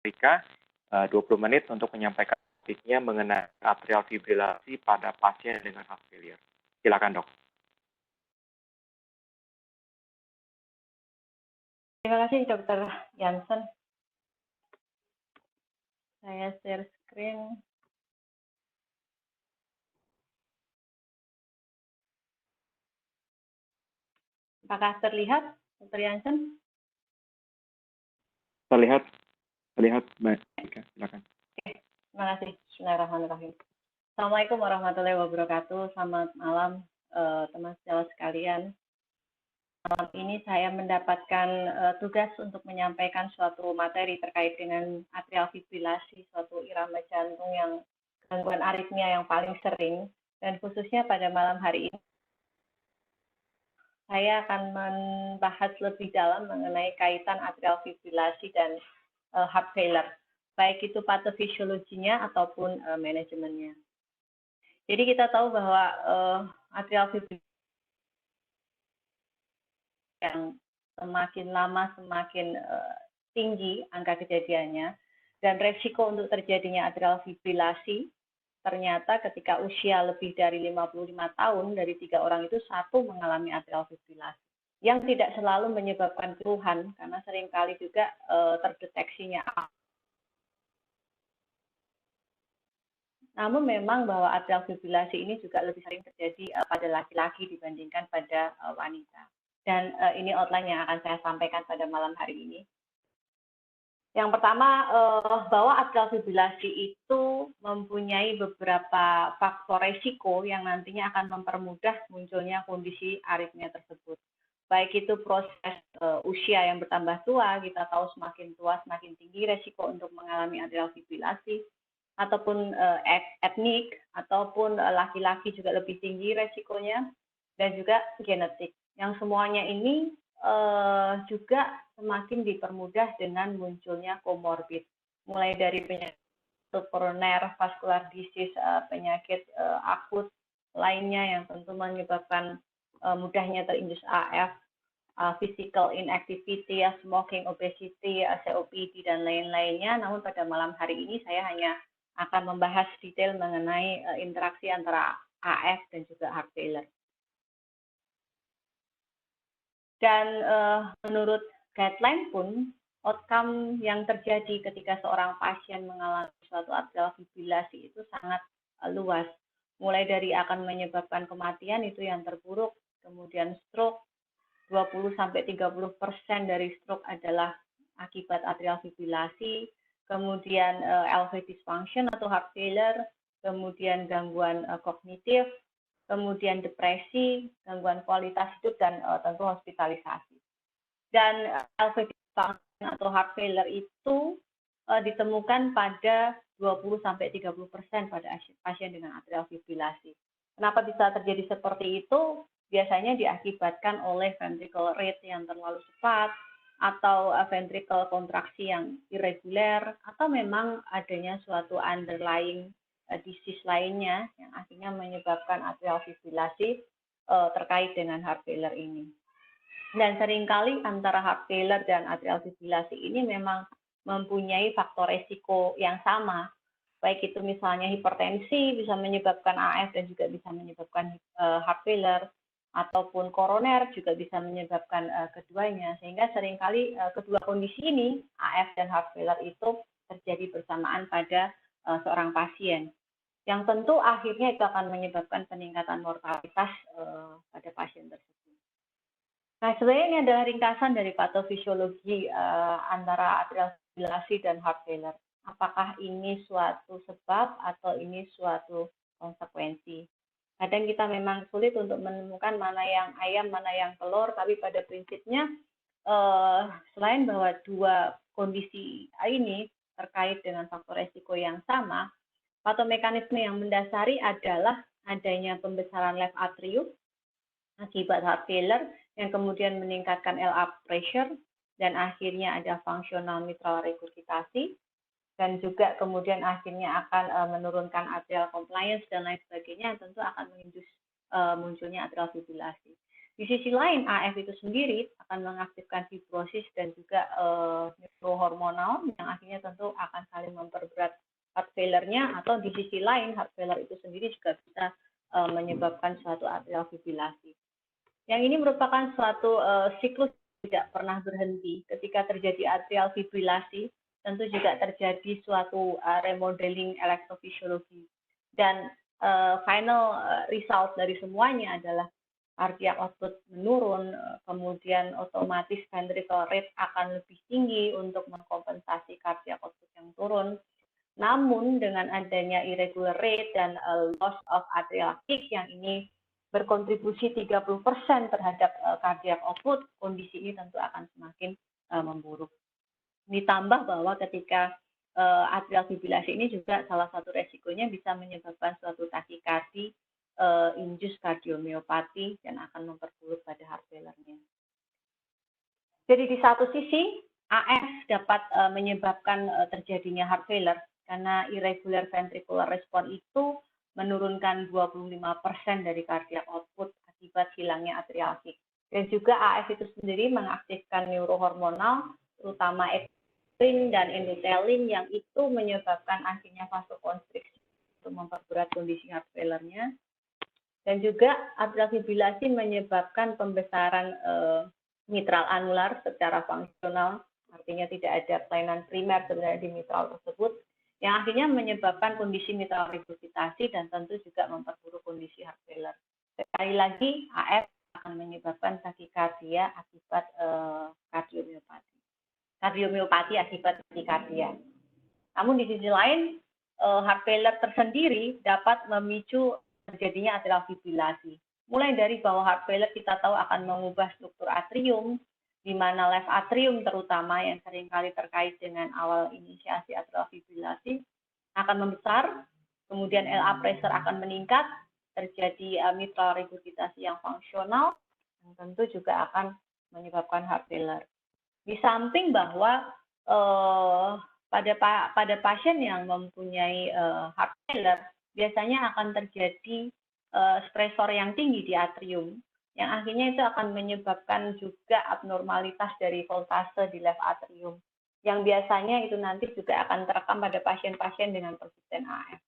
Afrika 20 menit untuk menyampaikan topiknya mengenai atrial fibrilasi pada pasien dengan heart failure. Silakan, Dok. Terima kasih, Dr. Jansen. Saya share screen. Apakah terlihat, Dr. Jansen? Terlihat baik. Silakan. Oke, terima kasih. Bismillahirrahmanirrahim. Assalamualaikum warahmatullahi wabarakatuh. Selamat malam, teman sejawat sekalian. Malam ini saya mendapatkan tugas untuk menyampaikan suatu materi terkait dengan atrial fibrilasi, suatu irama jantung yang gangguan aritmia yang paling sering, dan khususnya pada malam hari ini saya akan membahas lebih dalam mengenai kaitan atrial fibrilasi dan heart failure, baik itu patofisiologinya ataupun manajemennya. Jadi kita tahu bahwa atrial fibrilasi yang semakin lama semakin tinggi angka kejadiannya, dan resiko untuk terjadinya atrial fibrilasi ternyata ketika usia lebih dari 55 tahun, dari 3 orang itu 1 mengalami atrial fibrilasi, yang tidak selalu menyebabkan keluhan, karena seringkali juga terdeteksinya. Namun memang bahwa atrial fibrilasi ini juga lebih sering terjadi pada laki-laki dibandingkan pada wanita. Dan ini outline yang akan saya sampaikan pada malam hari ini. Yang pertama, bahwa atrial fibrilasi itu mempunyai beberapa faktor resiko yang nantinya akan mempermudah munculnya kondisi aritmia tersebut. Baik itu proses usia yang bertambah tua, kita tahu semakin tua semakin tinggi resiko untuk mengalami atrial fibrilasi, ataupun etnik, ataupun laki-laki juga lebih tinggi resikonya, dan juga genetik. Yang semuanya ini juga semakin dipermudah dengan munculnya komorbid, mulai dari penyakit koroner, vascular disease, penyakit akut lainnya yang tentu menyebabkan mudahnya terindus AF, physical inactivity, smoking, obesity, COPD, dan lain-lainnya. Namun pada malam hari ini saya hanya akan membahas detail mengenai interaksi antara AF dan juga heart failure. Dan menurut guideline pun, outcome yang terjadi ketika seorang pasien mengalami suatu atrial fibrilasi itu sangat luas. Mulai dari akan menyebabkan kematian itu yang terburuk, kemudian stroke, 20-30% dari stroke adalah akibat atrial fibrilasi, kemudian LV dysfunction atau heart failure, kemudian gangguan kognitif, kemudian depresi, gangguan kualitas hidup, dan tentu hospitalisasi. Dan LV dysfunction atau heart failure itu ditemukan pada 20-30% pada pasien dengan atrial fibrilasi. Kenapa bisa terjadi seperti itu? Biasanya diakibatkan oleh ventricle rate yang terlalu cepat, atau ventricle kontraksi yang irreguler, atau memang adanya suatu underlying disease lainnya yang akhirnya menyebabkan atrial fibrilasi terkait dengan heart failure ini. Dan seringkali antara heart failure dan atrial fibrilasi ini memang mempunyai faktor resiko yang sama, baik itu misalnya hipertensi bisa menyebabkan AF dan juga bisa menyebabkan heart failure, ataupun koroner juga bisa menyebabkan keduanya, sehingga seringkali kedua kondisi ini, AF dan heart failure itu terjadi bersamaan pada seorang pasien, yang tentu akhirnya itu akan menyebabkan peningkatan mortalitas pada pasien tersebut. Nah, sebenarnya ini adalah ringkasan dari patofisiologi antara atrial fibrilasi dan heart failure. Apakah ini suatu sebab atau ini suatu konsekuensi? Kadang kita memang sulit untuk menemukan mana yang ayam, mana yang telur, tapi pada prinsipnya selain bahwa dua kondisi ini terkait dengan faktor resiko yang sama, patomekanisme yang mendasari adalah adanya pembesaran left atrium akibat heart failure yang kemudian meningkatkan LA pressure, dan akhirnya ada fungsional mitral regurgitasi, dan juga kemudian akhirnya akan menurunkan atrial compliance dan lain sebagainya, yang tentu akan mengindus munculnya atrial fibrilasi. Di sisi lain, AF itu sendiri akan mengaktifkan fibrosis dan juga neurohormonal yang akhirnya tentu akan saling memperberat heart failure-nya, atau di sisi lain heart failure itu sendiri juga bisa menyebabkan suatu atrial fibrilasi. Yang ini merupakan suatu siklus tidak pernah berhenti. Ketika terjadi atrial fibrilasi, tentu juga terjadi suatu remodeling elektrofisiologi. Dan final result dari semuanya adalah cardiac output menurun, kemudian otomatis ventricular rate akan lebih tinggi untuk mengkompensasi cardiac output yang turun. Namun dengan adanya irregular rate dan loss of atrial kick yang ini berkontribusi 30% terhadap cardiac output, kondisi ini tentu akan semakin memburuk. Ditambah bahwa ketika atrial fibrilasi ini juga salah satu resikonya bisa menyebabkan suatu takikardi, induced cardiomyopathy, dan akan memperburuk pada heart failure-nya. Jadi di satu sisi, AF dapat menyebabkan terjadinya heart failure karena irregular ventricular response itu menurunkan 25% dari cardiac output akibat hilangnya atrial kick. Dan juga AF itu sendiri mengaktifkan neurohormonal, terutama epinefrin dan endothelin, yang itu menyebabkan akhirnya vasokonstriksi untuk memperberat kondisi heart failure-nya. Dan juga atrial fibrilasi menyebabkan pembesaran mitral anular secara fungsional, artinya tidak ada kelainan primer sebenarnya di mitral tersebut, yang akhirnya menyebabkan kondisi mitral regurgitasi dan tentu juga memperburuk kondisi heart failure. Sekali lagi, AF akan menyebabkan takikardia akibat kardiomyopati akibat takikardia. Namun di sisi lain, heart failure tersendiri dapat memicu terjadinya atrial fibrilasi. Mulai dari bahwa heart failure kita tahu akan mengubah struktur atrium, di mana left atrium terutama yang seringkali terkait dengan awal inisiasi atrial fibrilasi akan membesar, kemudian LA pressure akan meningkat, terjadi mitral regurgitasi yang fungsional, dan tentu juga akan menyebabkan heart failure. Di samping bahwa pada pasien yang mempunyai heart failure, biasanya akan terjadi stresor yang tinggi di atrium, yang akhirnya itu akan menyebabkan juga abnormalitas dari voltase di left atrium, yang biasanya itu nanti juga akan terekam pada pasien-pasien dengan persisten AF.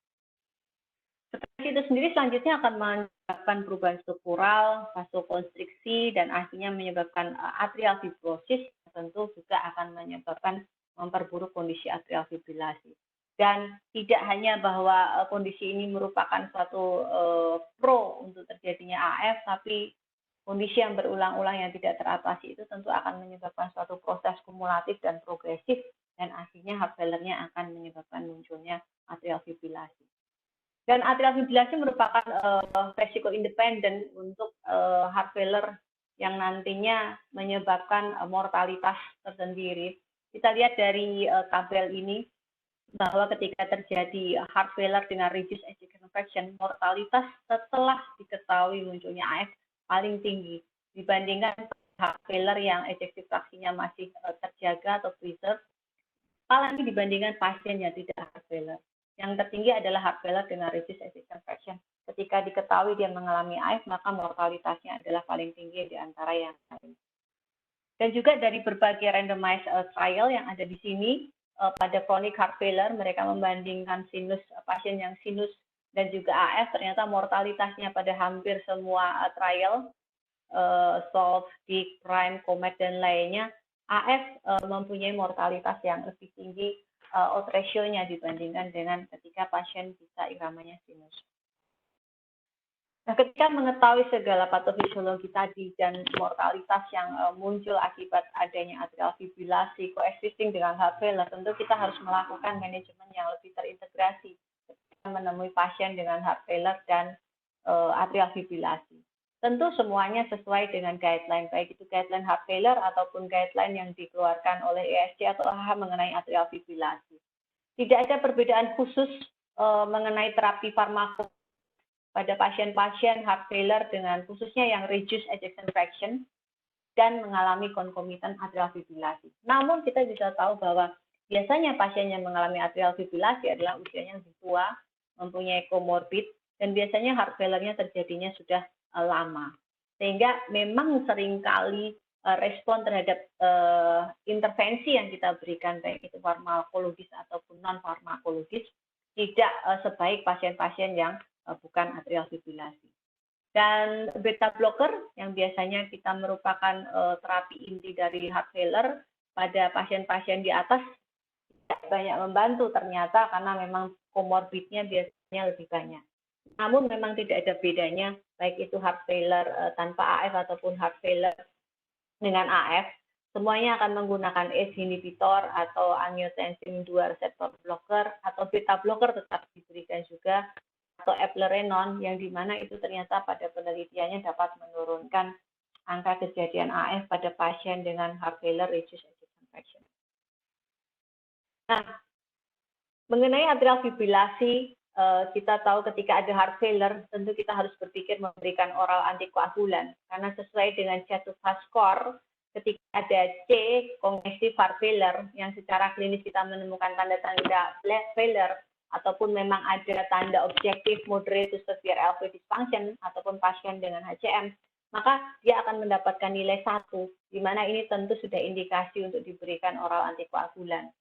Stres itu sendiri selanjutnya akan menyebabkan perubahan struktural, vasokonstriksi, dan akhirnya menyebabkan atrial fibrosis, tentu juga akan menyebabkan memperburuk kondisi atrial fibrilasi. Dan tidak hanya bahwa kondisi ini merupakan suatu pro untuk terjadinya AF, tapi kondisi yang berulang-ulang yang tidak teratasi itu tentu akan menyebabkan suatu proses kumulatif dan progresif, dan akhirnya heart failure-nya akan menyebabkan munculnya atrial fibrilasi. Dan atrial fibrilasi merupakan resiko independen untuk heart failure yang nantinya menyebabkan mortalitas tersendiri. Kita lihat dari tabel ini, bahwa ketika terjadi heart failure dengan reduced ejection fraction, mortalitas setelah diketahui munculnya AF paling tinggi dibandingkan heart failure yang ejection fraksinya masih terjaga atau preserve, apalagi dibandingkan pasien yang tidak heart failure. Yang tertinggi adalah heart failure dengan reduced ejection fraction. Ketika diketahui dia mengalami AF, maka mortalitasnya adalah paling tinggi di antara yang lain. Dan juga dari berbagai randomized trial yang ada di sini, pada chronic heart failure, mereka membandingkan pasien yang sinus dan juga AF, ternyata mortalitasnya pada hampir semua trial, SOLVE, DIC, PRIME, COMET, dan lainnya, AF mempunyai mortalitas yang lebih tinggi odds ratio-nya dibandingkan dengan ketika pasien bisa iramanya sinus. Nah, ketika mengetahui segala patofisiologi tadi dan mortalitas yang muncul akibat adanya atrial fibrilasi coexisting dengan heart failure, tentu kita harus melakukan manajemen yang lebih terintegrasi ketika menemui pasien dengan heart failure dan atrial fibrilasi. Tentu semuanya sesuai dengan guideline, baik itu guideline heart failure ataupun guideline yang dikeluarkan oleh ESC atau AHA mengenai atrial fibrilasi. Tidak ada perbedaan khusus mengenai terapi farmako pada pasien-pasien heart failure dengan khususnya yang reduced ejection fraction dan mengalami concomitant atrial fibrilasi. Namun kita bisa tahu bahwa biasanya pasien yang mengalami atrial fibrilasi adalah usianya lebih tua, mempunyai comorbid, dan biasanya heart failure-nya terjadinya sudah lama. Sehingga memang seringkali respon terhadap intervensi yang kita berikan, baik itu farmakologis ataupun non farmakologis, tidak sebaik pasien-pasien yang bukan atrial fibrilasi. Dan beta blocker yang biasanya kita merupakan terapi inti dari heart failure pada pasien-pasien di atas tidak banyak membantu ternyata, karena memang komorbidnya biasanya lebih banyak. Namun memang tidak ada bedanya baik itu heart failure tanpa AF ataupun heart failure dengan AF, semuanya akan menggunakan ACE inhibitor atau angiotensin 2 reseptor blocker, atau beta blocker tetap diberikan juga, atau eplerenone, yang dimana itu ternyata pada penelitiannya dapat menurunkan angka kejadian AF pada pasien dengan heart failure reduced ejection fraction. Nah, mengenai atrial fibrilasi, kita tahu ketika ada heart failure, tentu kita harus berpikir memberikan oral antikoagulan, karena sesuai dengan CHA2DS score, ketika ada C, congestive heart failure, yang secara klinis kita menemukan tanda-tanda failure, ataupun memang ada tanda objektif moderate to severe LV dysfunction, ataupun pasien dengan HCM, maka dia akan mendapatkan nilai 1, di mana ini tentu sudah indikasi untuk diberikan oral antikoagulan.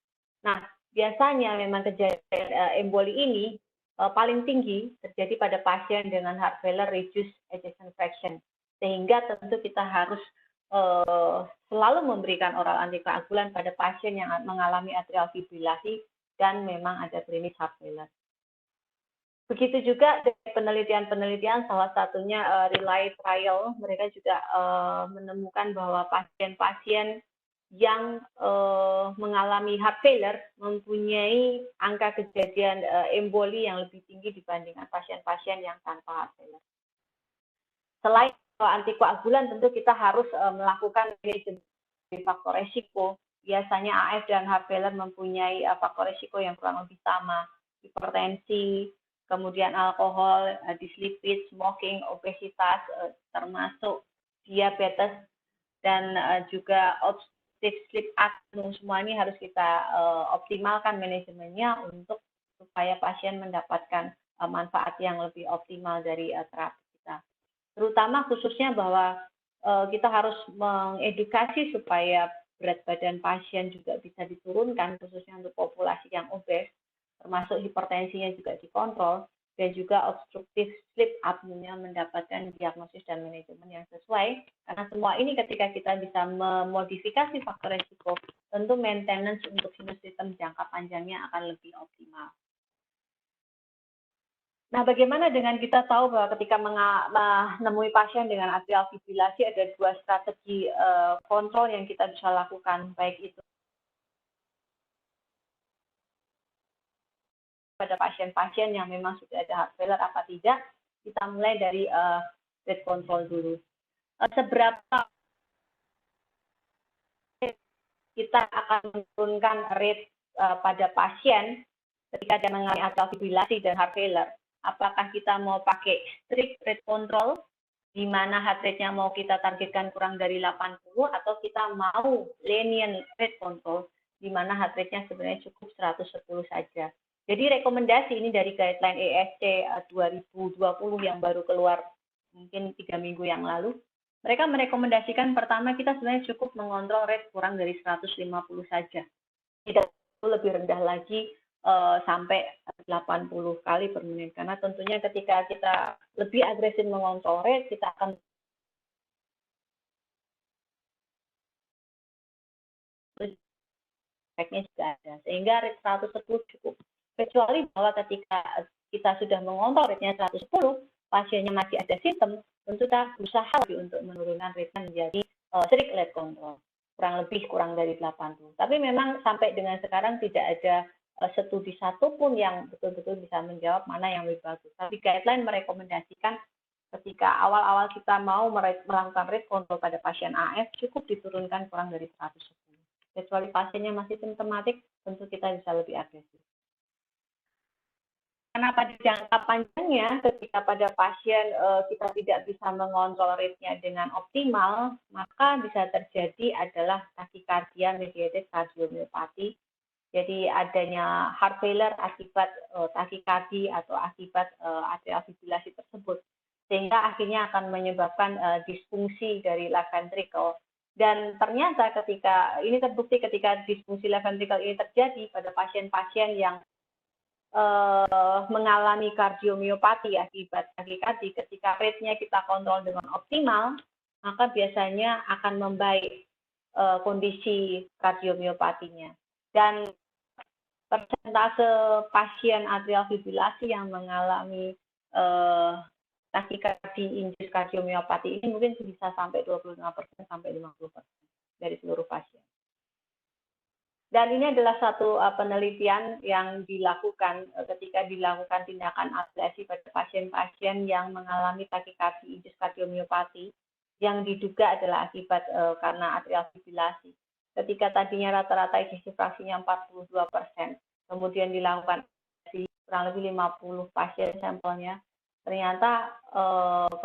Nah, biasanya memang kejadian emboli ini paling tinggi terjadi pada pasien dengan heart failure reduced ejection fraction, sehingga tentu kita harus selalu memberikan oral antikoagulan pada pasien yang mengalami atrial fibrilasi dan memang ada klinis heart failure. Begitu juga dari penelitian-penelitian, salah satunya Relay Trial, mereka juga menemukan bahwa pasien-pasien yang mengalami heart failure mempunyai angka kejadian emboli yang lebih tinggi dibandingkan pasien-pasien yang tanpa heart failure. Selain antikoagulan, tentu kita harus melakukan manajemen faktor resiko. Biasanya AF dan heart failure mempunyai faktor resiko yang kurang lebih sama, hipertensi, kemudian alkohol, dislipid, smoking, obesitas, termasuk diabetes, dan juga sleep apnea. Semua ini harus kita optimalkan manajemennya untuk supaya pasien mendapatkan manfaat yang lebih optimal dari terapi kita. Terutama khususnya bahwa kita harus mengedukasi supaya berat badan pasien juga bisa diturunkan, khususnya untuk populasi yang obes, termasuk hipertensinya juga dikontrol, dan juga obstructive sleep apnea mendapatkan diagnosis dan manajemen yang sesuai. Karena semua ini ketika kita bisa memodifikasi faktor risiko, tentu maintenance untuk sinus sistem jangka panjangnya akan lebih optimal. Nah, bagaimana dengan kita tahu bahwa ketika menemui pasien dengan atrial fibrilasi ada dua strategi kontrol yang kita bisa lakukan, baik itu pada pasien-pasien yang memang sudah ada heart failure apa tidak, kita mulai dari rate control dulu. Seberapa kita akan menurunkan rate pada pasien ketika dia mengalami atrial fibrilasi dan heart failure? Apakah kita mau pakai strict rate control, di mana heart rate-nya mau kita targetkan kurang dari 80, atau kita mau lenient rate control, di mana heart rate-nya sebenarnya cukup 110 saja. Jadi rekomendasi ini dari guideline ESC 2020 yang baru keluar mungkin 3 minggu yang lalu. Mereka merekomendasikan pertama kita sebenarnya cukup mengontrol rate kurang dari 150 saja. Tidak perlu lebih rendah lagi sampai 80 kali per menit. Karena tentunya ketika kita lebih agresif mengontrol rate, kita akan efeknya juga ada. Sehingga rate 110 cukup. Kecuali bahwa ketika kita sudah mengontrol rate-nya 110, pasiennya masih ada simptom, tentu kita berusaha untuk menurunkan rate-nya menjadi strict rate control, kurang dari 80. Tapi memang sampai dengan sekarang tidak ada studi satupun yang betul-betul bisa menjawab mana yang lebih bagus. Tapi guideline merekomendasikan ketika awal-awal kita mau melakukan rate control pada pasien AF, cukup diturunkan kurang dari 110. Kecuali pasiennya masih simptomatik, tentu kita bisa lebih agresif. Karena pada jangka panjangnya, ketika pada pasien kita tidak bisa mengontrol rate-nya dengan optimal, maka bisa terjadi adalah tachycardia mediated cardiomyopathy. Jadi adanya heart failure akibat tachycardia atau akibat atrial fibrilasi tersebut. sehingga akhirnya akan menyebabkan disfungsi dari left ventricle. Dan ternyata ketika ini terbukti ketika disfungsi left ventricle ini terjadi pada pasien-pasien yang mengalami kardiomiopati akibat takikardi, ketika rate-nya kita kontrol dengan optimal, maka biasanya akan membaik kondisi kardiomiopatinya. Dan persentase pasien atrial fibrilasi yang mengalami takikardi induced kardiomiopati ini mungkin bisa sampai 25% sampai 50% dari seluruh pasien. Dan ini adalah satu penelitian yang dilakukan ketika dilakukan tindakan ablasi pada pasien-pasien yang mengalami takikardi induced kardiomiopati yang diduga adalah akibat karena atrial fibrilasi. Ketika tadinya rata-rata ejeksi fraksinya 42%, kemudian dilakukan kurang lebih 50 pasien sampelnya, ternyata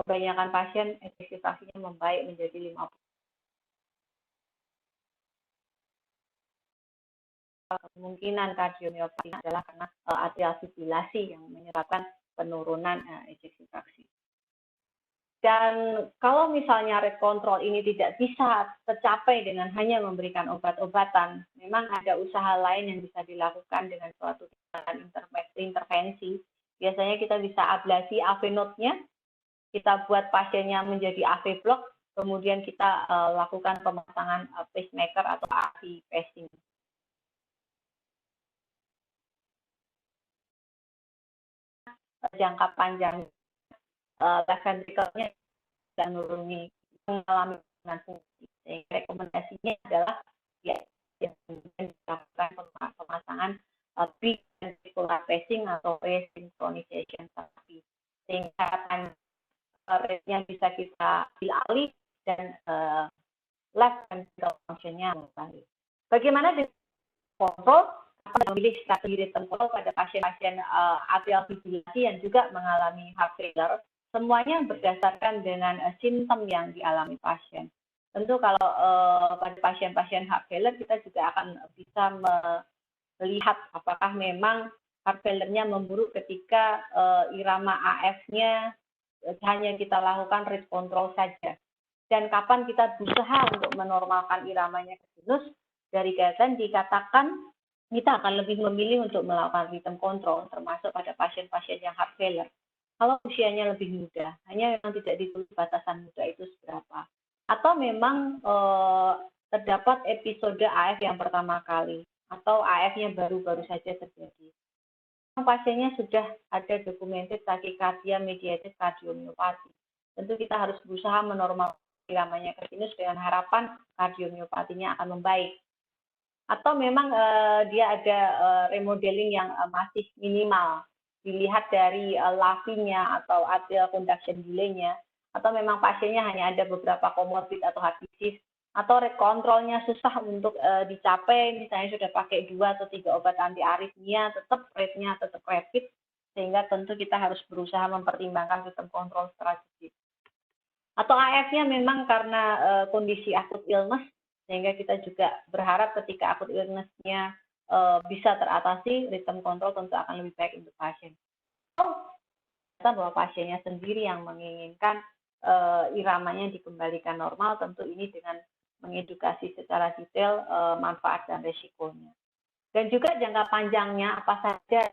kebanyakan pasien ejeksi fraksinya membaik menjadi 50. Kemungkinan kardiomiopati adalah karena atrial fibrilasi yang menyebabkan penurunan ejeksi fraksi. Dan kalau misalnya rate control ini tidak bisa tercapai dengan hanya memberikan obat-obatan, memang ada usaha lain yang bisa dilakukan dengan suatu intervensi. Biasanya kita bisa ablasi AV node-nya, kita buat pasiennya menjadi AV block, kemudian kita lakukan pemasangan pacemaker atau AV pacing. Jangka panjang left ventricle-nya dan menuruni mengalami dengan fungsi. Rekomendasinya adalah ya yang dilakukan pemasangan biventricular pacing atau resynchronization therapy, sehingga rate-nya bisa kita ambil alih dan left ventricle function-nya kembali. Bagaimana dengan kontrol? Memilih strategi rhythm control pada pasien-pasien atrial fibrilasi yang juga mengalami heart failure, semuanya berdasarkan dengan simptom yang dialami pasien. Tentu kalau pada pasien-pasien heart failure kita juga akan bisa melihat apakah memang heart failure-nya memburuk ketika irama AF-nya hanya kita lakukan rate control saja. Dan kapan kita berusaha untuk menormalkan iramanya ke sinus, dari guideline dikatakan kita akan lebih memilih untuk melakukan rhythm control, termasuk pada pasien-pasien yang heart failure. Kalau usianya lebih muda, hanya memang tidak ditulis batasan muda itu seberapa. Atau memang terdapat episode AF yang pertama kali, atau AF-nya baru-baru saja terjadi. Pasiennya sudah ada documented tachycardia mediated kardiomiopati. Tentu kita harus berusaha menormalkan iramanya ke sinus dengan harapan kardiomiopatinya akan membaik. Atau memang dia ada remodeling yang masih minimal, dilihat dari lavinya atau atrial conduction delay-nya, atau memang pasiennya hanya ada beberapa comorbid atau heart disease, atau rate control-nya susah untuk dicapai, misalnya sudah pakai 2 atau 3 obat anti aritmia, tetap rate-nya tetap rapid, sehingga tentu kita harus berusaha mempertimbangkan sistem kontrol strategis. Atau AF-nya memang karena kondisi akut illness, sehingga kita juga berharap ketika akut illness-nya bisa teratasi, rhythm control tentu akan lebih baik untuk pasien. Kita bahwa pasiennya sendiri yang menginginkan iramanya dikembalikan normal, tentu ini dengan mengedukasi secara detail manfaat dan resikonya. Dan juga jangka panjangnya apa saja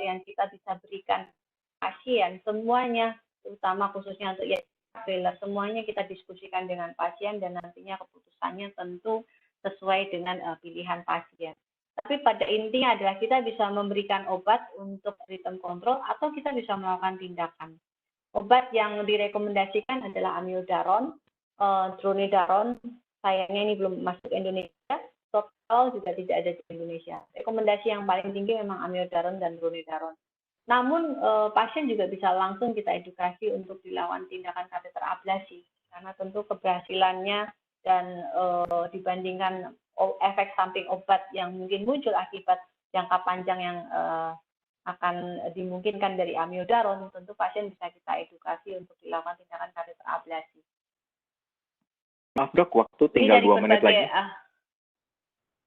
yang kita bisa berikan pasien, semuanya, terutama khususnya untuk failure, semuanya kita diskusikan dengan pasien dan nantinya keputusannya tentu sesuai dengan pilihan pasien. Tapi pada intinya adalah kita bisa memberikan obat untuk rhythm control atau kita bisa melakukan tindakan. Obat yang direkomendasikan adalah amiodaron, dronedarone, sayangnya ini belum masuk Indonesia, total juga tidak ada di Indonesia. Rekomendasi yang paling tinggi memang amiodaron dan dronedarone. Namun pasien juga bisa langsung kita edukasi untuk dilakukan tindakan kateter ablasi, karena tentu keberhasilannya dan dibandingkan efek samping obat yang mungkin muncul akibat jangka panjang yang akan dimungkinkan dari amiodaron, tentu pasien bisa kita edukasi untuk dilakukan tindakan kateter ablasi. Maaf dok, waktu tinggal 2 menit lagi.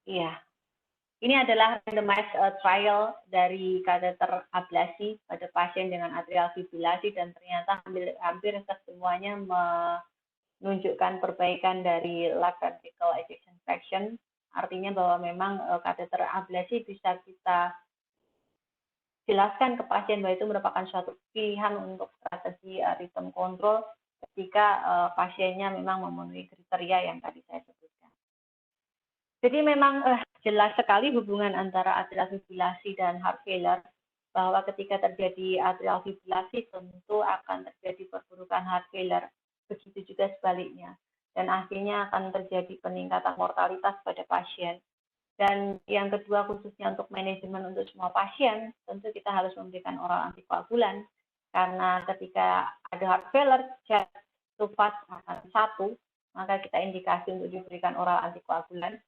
Iya. Ini adalah randomized trial dari kateter ablasi pada pasien dengan atrial fibrilasi dan ternyata hampir semuanya menunjukkan perbaikan dari left ventricle ejection fraction. Artinya bahwa memang kateter ablasi bisa kita jelaskan ke pasien bahwa itu merupakan suatu pilihan untuk strategi rhythm control ketika pasiennya memang memenuhi kriteria yang tadi saya sebutkan. Jadi memang jelas sekali hubungan antara atrial fibrilasi dan heart failure, bahwa ketika terjadi atrial fibrilasi tentu akan terjadi perburukan heart failure, begitu juga sebaliknya. Dan akhirnya akan terjadi peningkatan mortalitas pada pasien. Dan yang kedua khususnya untuk manajemen untuk semua pasien, tentu kita harus memberikan oral antikoagulan, karena ketika ada heart failure, jet to fast akan satu, maka kita indikasi untuk diberikan oral antikoagulan.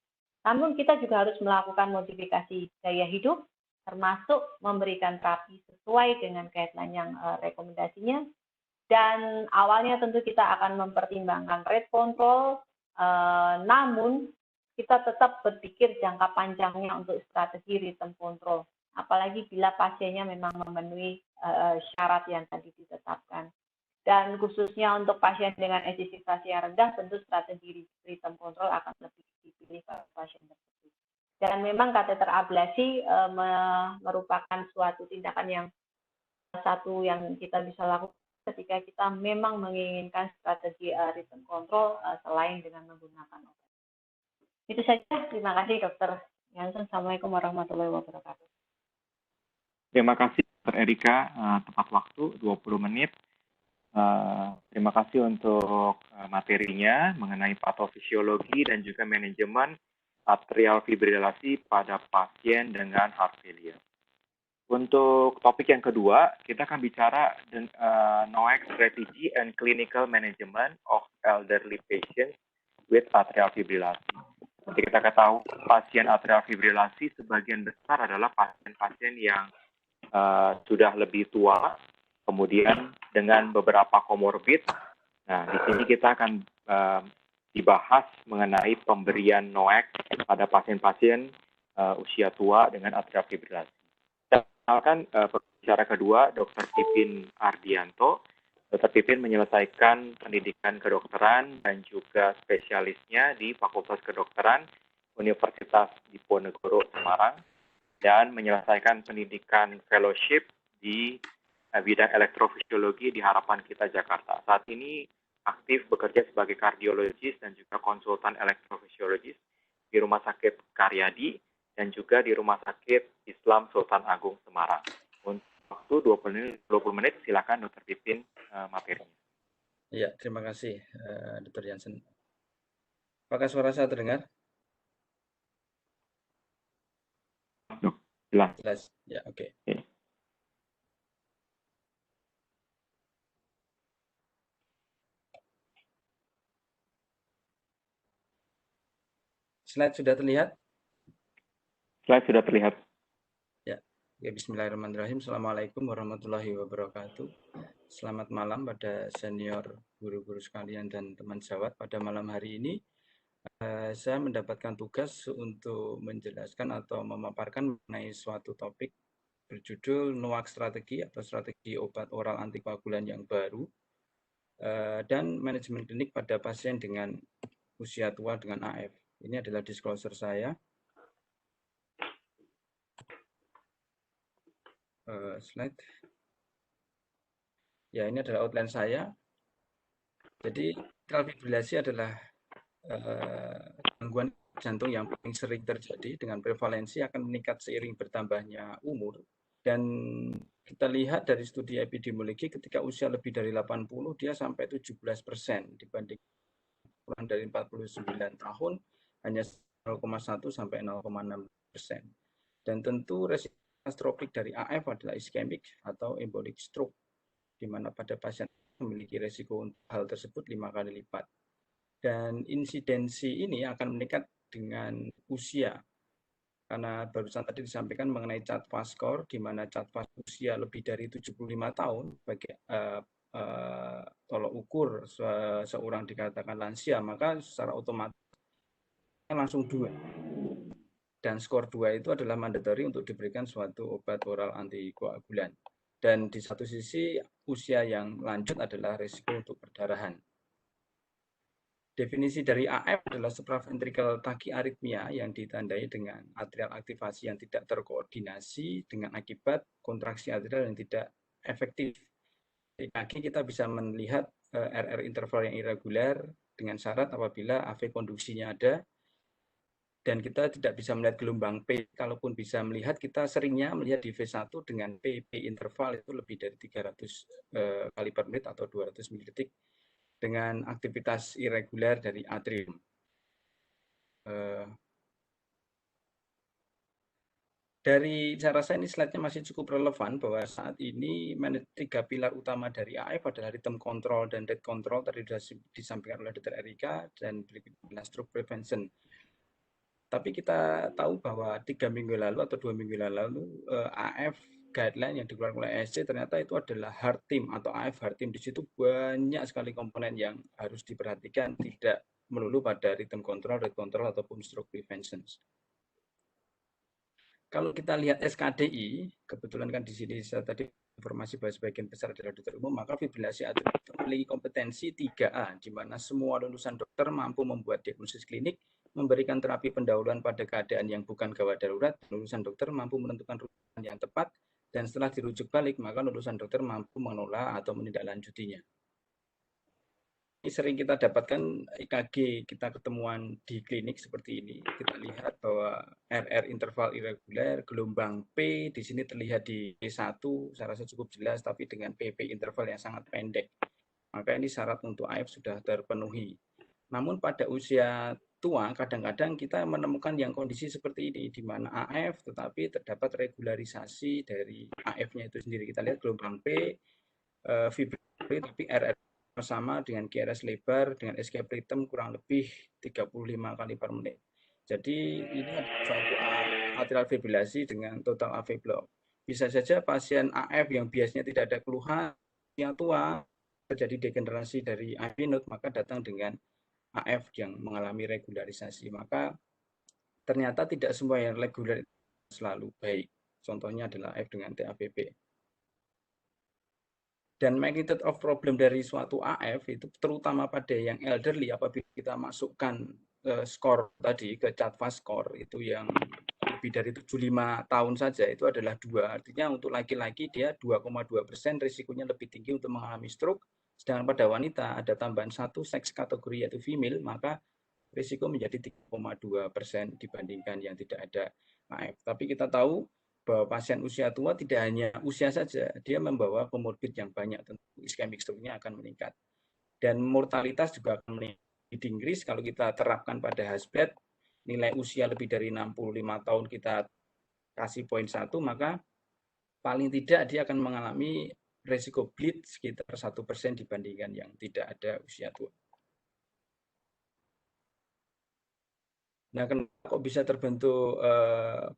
Namun kita juga harus melakukan modifikasi gaya hidup, termasuk memberikan terapi sesuai dengan guideline yang rekomendasinya. Dan awalnya tentu kita akan mempertimbangkan rate control, namun kita tetap berpikir jangka panjangnya untuk strategi rhythm control. Apalagi bila pasiennya memang memenuhi syarat yang tadi ditetapkan. Dan khususnya untuk pasien dengan ejeksi yang rendah, tentu strategi rhythm control akan lebih dipilih pada pasien tersebut. Dan memang kateter ablasi merupakan suatu tindakan yang satu yang kita bisa lakukan ketika kita memang menginginkan strategi rhythm control selain dengan menggunakan obat. Itu saja. Terima kasih, Dr. Jansen. Assalamualaikum warahmatullahi wabarakatuh. Terima kasih, Dr. Erika. Tepat waktu, 20 menit. Terima kasih untuk materinya mengenai patofisiologi dan juga manajemen atrial fibrilasi pada pasien dengan heart failure. Untuk topik yang kedua, kita akan bicara NOAC Strategy and Clinical Management of Elderly Patients with Atrial Fibrillation. Seperti kita ketahui, pasien atrial fibrilasi sebagian besar adalah pasien-pasien yang sudah lebih tua, kemudian dengan beberapa komorbid. Nah, di sini kita akan dibahas mengenai pemberian NOAC pada pasien-pasien usia tua dengan atrial fibrilasi. Kita kenalkan pembicara kedua, Dr. Pipin Ardianto. Dr. Pipin menyelesaikan pendidikan kedokteran dan juga spesialisnya di Fakultas Kedokteran Universitas Diponegoro, Semarang, dan menyelesaikan pendidikan fellowship di bidang elektrofisiologi di Harapan Kita Jakarta. Saat ini aktif bekerja sebagai kardiologis dan juga konsultan elektrofisiologis di Rumah Sakit Karyadi dan juga di Rumah Sakit Islam Sultan Agung Semarang. Untuk waktu 20 menit, silakan Dr. Pipin materinya. Ya, terima kasih Dr. Jansen. Apakah suara saya terdengar? Jelas. Ya, oke. Okay. Slide sudah terlihat? Slide sudah terlihat. Ya. Bismillahirrahmanirrahim. Assalamualaikum warahmatullahi wabarakatuh. Selamat malam pada senior guru-guru sekalian dan teman sejawat. Pada malam hari ini saya mendapatkan tugas untuk menjelaskan atau memaparkan mengenai suatu topik berjudul NOAC strategi atau strategi obat oral antikoagulan yang baru dan manajemen klinik pada pasien dengan usia tua dengan AF. Ini adalah disclosure saya. Slide. Ya, ini adalah outline saya. Jadi, atrial fibrilasi adalah gangguan jantung yang paling sering terjadi dengan prevalensi akan meningkat seiring bertambahnya umur. Dan kita lihat dari studi epidemiologi ketika usia lebih dari 80, dia sampai 17% dibanding kurang dari 49 tahun, hanya 0,1 sampai 0,6%. Dan tentu resiko katastropik dari AF adalah iskemik atau embolic stroke, di mana pada pasien memiliki resiko hal tersebut 5 kali lipat. Dan insidensi ini akan meningkat dengan usia. Karena barusan tadi disampaikan mengenai CHA2DS score, di mana CHA2DS usia lebih dari 75 tahun, bagi tolok ukur seorang dikatakan lansia, maka secara otomatis langsung 2. dan skor 2 itu adalah mandatory untuk diberikan suatu obat oral antikoagulan. Dan di satu sisi usia yang lanjut adalah risiko untuk perdarahan. Definisi dari AF adalah supraventricular tachyarrhythmia yang ditandai dengan atrial aktivasi yang tidak terkoordinasi dengan akibat kontraksi atrial yang tidak efektif. Di kaki kita bisa melihat RR interval yang irregular dengan syarat apabila AV konduksinya ada, dan kita tidak bisa melihat gelombang P. Kalaupun bisa melihat, kita seringnya melihat di V1 dengan P interval itu lebih dari 300 kali per menit atau 200 milidetik dengan aktivitas irregular dari atrium. Dari saya rasa ini slide-nya masih cukup relevan bahwa saat ini 3 pilar utama dari AF adalah rhythm control dan rate control, tadi disampaikan oleh Dr. Erika, dan berikutnya stroke prevention. Tapi kita tahu bahwa 3 minggu lalu atau 2 minggu lalu AF guideline yang dikeluarkan oleh ESC ternyata itu adalah heart team atau AF heart team. Di situ banyak sekali komponen yang harus diperhatikan, tidak melulu pada rhythm control, rate control ataupun stroke prevention. Kalau kita lihat SKDI, kebetulan kan di sini saya tadi informasi bahwa sebagian besar adalah dokter umum, maka fibrilasi atrial itu memiliki kompetensi 3A, di mana semua lulusan dokter mampu membuat diagnosis klinik, memberikan terapi pendahuluan pada keadaan yang bukan gawat darurat, lulusan dokter mampu menentukan rujukan yang tepat, dan setelah dirujuk balik, maka lulusan dokter mampu mengelola atau menindaklanjutinya. Ini sering kita dapatkan EKG kita ketemuan di klinik seperti ini. Kita lihat bahwa RR interval irregular, gelombang P di sini terlihat di P1, saya rasa cukup jelas, tapi dengan PP interval yang sangat pendek. Maka ini syarat untuk AF sudah terpenuhi. Namun pada usia tua, kadang-kadang kita menemukan yang kondisi seperti ini, di mana AF tetapi terdapat regularisasi dari AF-nya itu sendiri. Kita lihat gelombang P, fibril, tapi RR sama dengan QRS lebar dengan escape rhythm kurang lebih 35 kali per menit. Jadi ini adalah suatu atrial fibrilasi dengan total AV block. Bisa saja pasien AF yang biasanya tidak ada keluhan, yang tua, terjadi degenerasi dari AV node, maka datang dengan AF yang mengalami regularisasi. Maka ternyata tidak semua yang regular selalu baik. Contohnya adalah AF dengan TAVP. Dan magnitude of problem dari suatu AF itu terutama pada yang elderly, apabila kita masukkan skor tadi ke CHATVA score itu yang lebih dari 75 tahun saja itu adalah 2. Artinya untuk laki-laki dia 2,2% risikonya lebih tinggi untuk mengalami stroke. Sedangkan pada wanita ada tambahan 1 seks kategori yaitu female, maka risiko menjadi 3,2% dibandingkan yang tidak ada AF. Tapi kita tahu bahwa pasien usia tua tidak hanya usia saja, dia membawa komorbid yang banyak, tentu iskemik stroke-nya akan meningkat. Dan mortalitas juga akan meningkat. Di Inggris kalau kita terapkan pada HASBLED, nilai usia lebih dari 65 tahun kita kasih poin 1, maka paling tidak dia akan mengalami resiko bleed sekitar 1% dibandingkan yang tidak ada usia tua. Nah, kenapa kok bisa terbentuk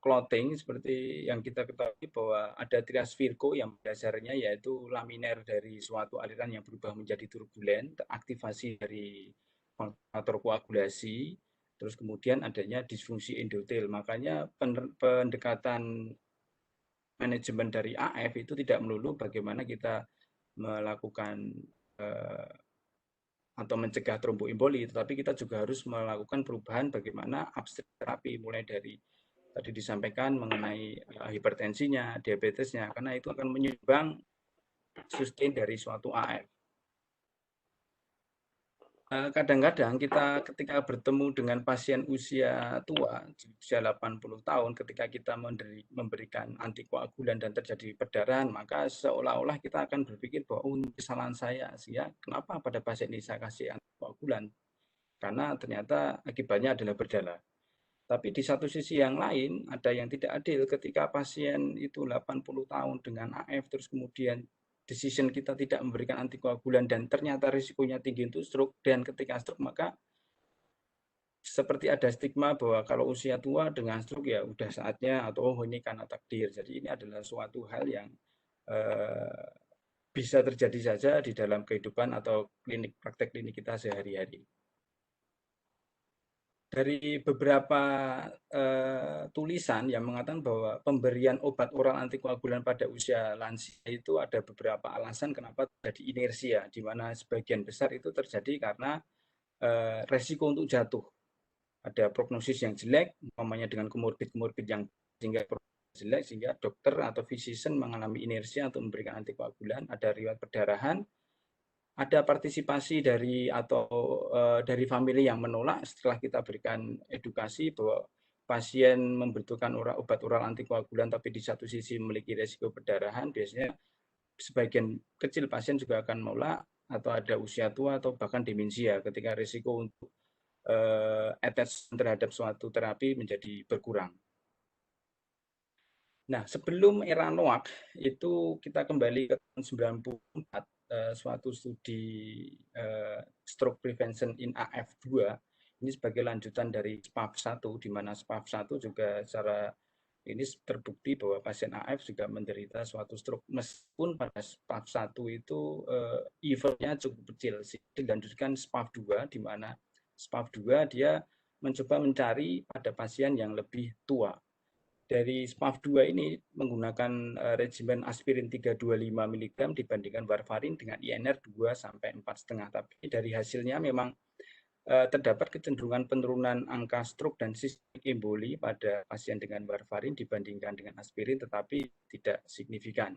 clotting seperti yang kita ketahui bahwa ada trias Virchow yang dasarnya yaitu laminer dari suatu aliran yang berubah menjadi turbulen, aktivasi dari faktor koagulasi, terus kemudian adanya disfungsi endotel. Makanya pendekatan manajemen dari AF itu tidak melulu bagaimana kita melakukan atau mencegah tromboemboli, tetapi kita juga harus melakukan perubahan bagaimana upstream terapi, mulai dari tadi disampaikan mengenai hipertensinya, diabetesnya, karena itu akan menyumbang sustain dari suatu AF. Kadang-kadang kita ketika bertemu dengan pasien usia tua, usia 80 tahun, ketika kita memberikan antikoagulan dan terjadi perdarahan, maka seolah-olah kita akan berpikir bahwa ini kesalahan saya, sehingga kenapa pada pasien ini saya kasih antikoagulan? Karena ternyata akibatnya adalah berdarah. Tapi di satu sisi yang lain, ada yang tidak adil ketika pasien itu 80 tahun dengan AF, terus kemudian decision kita tidak memberikan antikoagulan dan ternyata risikonya tinggi untuk stroke, dan ketika stroke maka seperti ada stigma bahwa kalau usia tua dengan stroke ya udah saatnya, atau ini karena takdir. Jadi ini adalah suatu hal yang bisa terjadi saja di dalam kehidupan atau praktek klinik kita sehari-hari. dari beberapa tulisan yang mengatakan bahwa pemberian obat oral antikoagulan pada usia lansia itu ada beberapa alasan kenapa terjadi inersia, di mana sebagian besar itu terjadi karena resiko untuk jatuh. Ada prognosis yang jelek, umpamanya dengan komorbid yang sehingga jelek, sehingga dokter atau physician mengalami inersia untuk memberikan antikoagulan. Ada riwayat perdarahan, ada partisipasi dari dari famili yang menolak setelah kita berikan edukasi bahwa pasien membutuhkan obat oral antikoagulan tapi di satu sisi memiliki risiko perdarahan, biasanya sebagian kecil pasien juga akan menolak, atau ada usia tua atau bahkan demensia ketika risiko untuk attach terhadap suatu terapi menjadi berkurang. Nah, sebelum era NOAC itu kita kembali ke tahun 94, suatu studi stroke prevention in AF2 ini sebagai lanjutan dari SPAF1, di mana SPAF1 juga secara ini terbukti bahwa pasien AF juga menderita suatu stroke meskipun pada SPAF1 itu eventnya cukup kecil. Dilanjutkan SPAF2 di mana SPAF2 dia mencoba mencari pada pasien yang lebih tua. Dari SPAF2 ini menggunakan regimen aspirin 325 mg dibandingkan warfarin dengan INR 2 sampai 4,5. Tapi dari hasilnya memang terdapat kecenderungan penurunan angka stroke dan sistemik emboli pada pasien dengan warfarin dibandingkan dengan aspirin, tetapi tidak signifikan.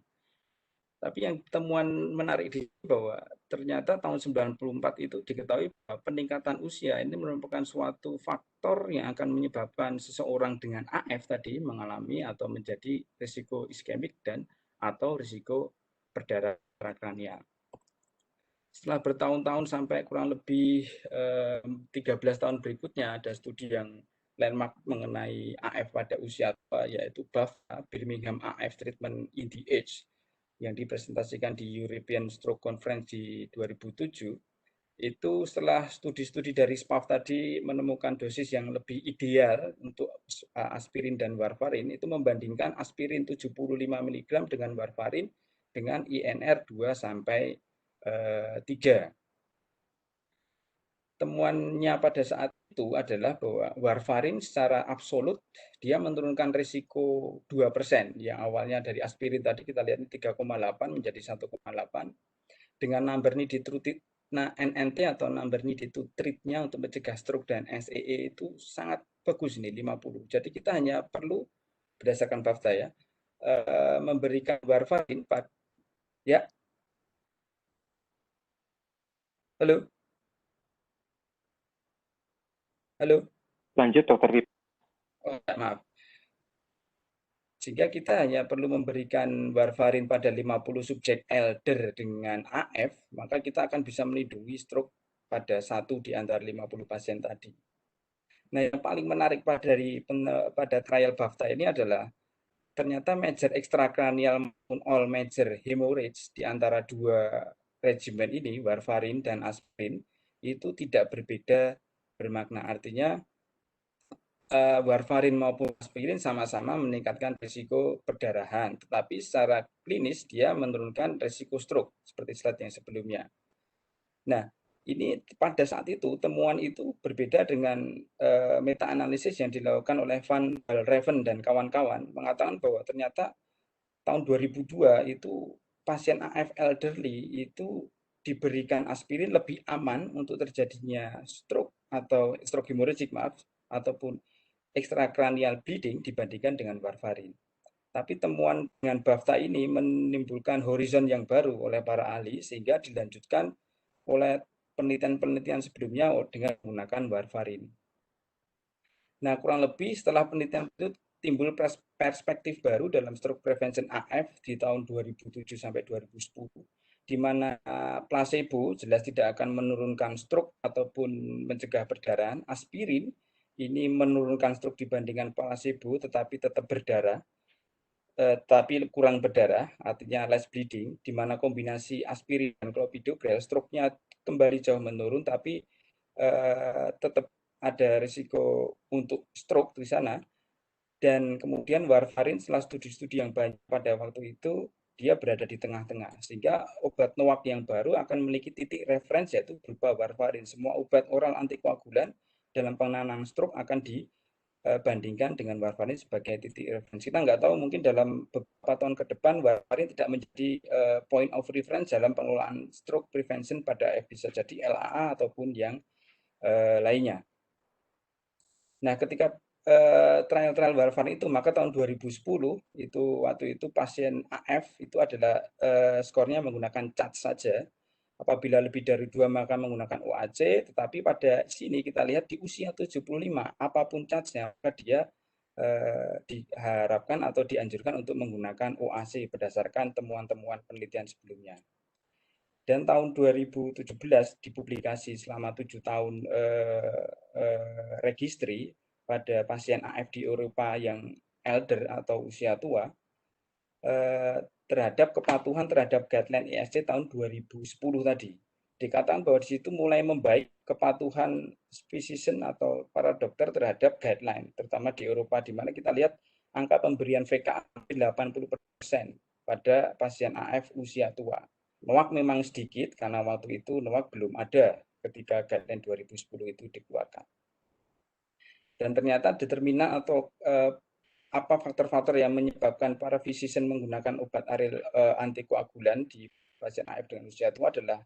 Tapi yang temuan menarik di sini bahwa ternyata tahun 94 itu diketahui bahwa peningkatan usia ini merupakan suatu faktor yang akan menyebabkan seseorang dengan AF tadi mengalami atau menjadi risiko iskemik dan atau risiko berdarah kranial. Setelah bertahun-tahun sampai kurang lebih 13 tahun berikutnya ada studi yang landmark mengenai AF pada usia tua, yaitu BAFTA, Birmingham AF Treatment in the Age, yang dipresentasikan di European Stroke Conference di 2007, itu setelah studi-studi dari SPAF tadi menemukan dosis yang lebih ideal untuk aspirin dan warfarin, itu membandingkan aspirin 75 mg dengan warfarin dengan INR 2 sampai 3. Temuannya pada saat itu adalah bahwa warfarin secara absolut dia menurunkan risiko 2%, yang awalnya dari aspirin tadi kita lihat 3,8 menjadi 1,8, dengan number needed to treat, nah NNT atau number needed to treat-nya untuk mencegah stroke dan SEE itu sangat bagus ini 50. Jadi kita hanya perlu berdasarkan BAFTA ya memberikan warfarin ya. Halo. Halo. Lanjut, Dokter Vito. Oh, maaf. Sehingga kita hanya perlu memberikan warfarin pada 50 subjek elder dengan AF, maka kita akan bisa melindungi stroke pada 1 di antara 50 pasien tadi. Nah, yang paling menarik pada trial BAFTA ini adalah ternyata major extracranial maupun all major hemorrhage di antara dua regimen ini, warfarin dan aspirin, itu tidak berbeda bermakna. Artinya warfarin maupun aspirin sama-sama meningkatkan risiko perdarahan, tetapi secara klinis dia menurunkan risiko stroke seperti slide yang sebelumnya. Nah, ini pada saat itu temuan itu berbeda dengan meta-analisis yang dilakukan oleh Van Balreven dan kawan-kawan, mengatakan bahwa ternyata tahun 2002 itu pasien AF elderly itu diberikan aspirin lebih aman untuk terjadinya stroke atau stroke hemorrhagic, ataupun extracranial bleeding dibandingkan dengan warfarin. Tapi temuan dengan BAFTA ini menimbulkan horizon yang baru oleh para ahli, sehingga dilanjutkan oleh penelitian-penelitian sebelumnya dengan menggunakan warfarin. Nah, kurang lebih setelah penelitian itu timbul perspektif baru dalam stroke prevention AF di tahun 2007 sampai 2010, di mana placebo jelas tidak akan menurunkan stroke ataupun mencegah perdarahan. Aspirin ini menurunkan stroke dibandingkan placebo, tetapi tetap berdarah, tapi kurang berdarah, artinya less bleeding, di mana kombinasi aspirin dan clopidogrel stroke-nya kembali jauh menurun, tapi tetap ada risiko untuk stroke di sana. Dan kemudian warfarin setelah studi-studi yang banyak pada waktu itu, dia berada di tengah-tengah, sehingga obat NOAC yang baru akan memiliki titik referensi yaitu berupa warfarin. Semua obat oral antikoagulan dalam penanganan stroke akan dibandingkan dengan warfarin sebagai titik referensi. Kita nggak tahu, mungkin dalam beberapa tahun ke depan warfarin tidak menjadi point of reference dalam pengelolaan stroke prevention pada bisa jadi LAA ataupun yang lainnya. Nah, ketika trial warfarin itu, maka tahun 2010 itu waktu itu pasien AF itu adalah skornya menggunakan CHAT saja. Apabila lebih dari 2 maka menggunakan OAC, tetapi pada sini kita lihat di usia 75 apapun CHAT-nya maka dia diharapkan atau dianjurkan untuk menggunakan OAC berdasarkan temuan-temuan penelitian sebelumnya. Dan tahun 2017 dipublikasi selama 7 tahun registry pada pasien AF di Eropa yang elder atau usia tua terhadap kepatuhan terhadap guideline ESC tahun 2010 tadi. Dikatakan bahwa di situ mulai membaik kepatuhan physician atau para dokter terhadap guideline, terutama di Eropa, di mana kita lihat angka pemberian VK 80% pada pasien AF usia tua. NOAC memang sedikit karena waktu itu NOAC belum ada ketika guideline 2010 itu dikeluarkan. Dan ternyata determinan atau apa faktor-faktor yang menyebabkan para physician menggunakan obat aril antikoagulan di pasien AF dengan usia tua adalah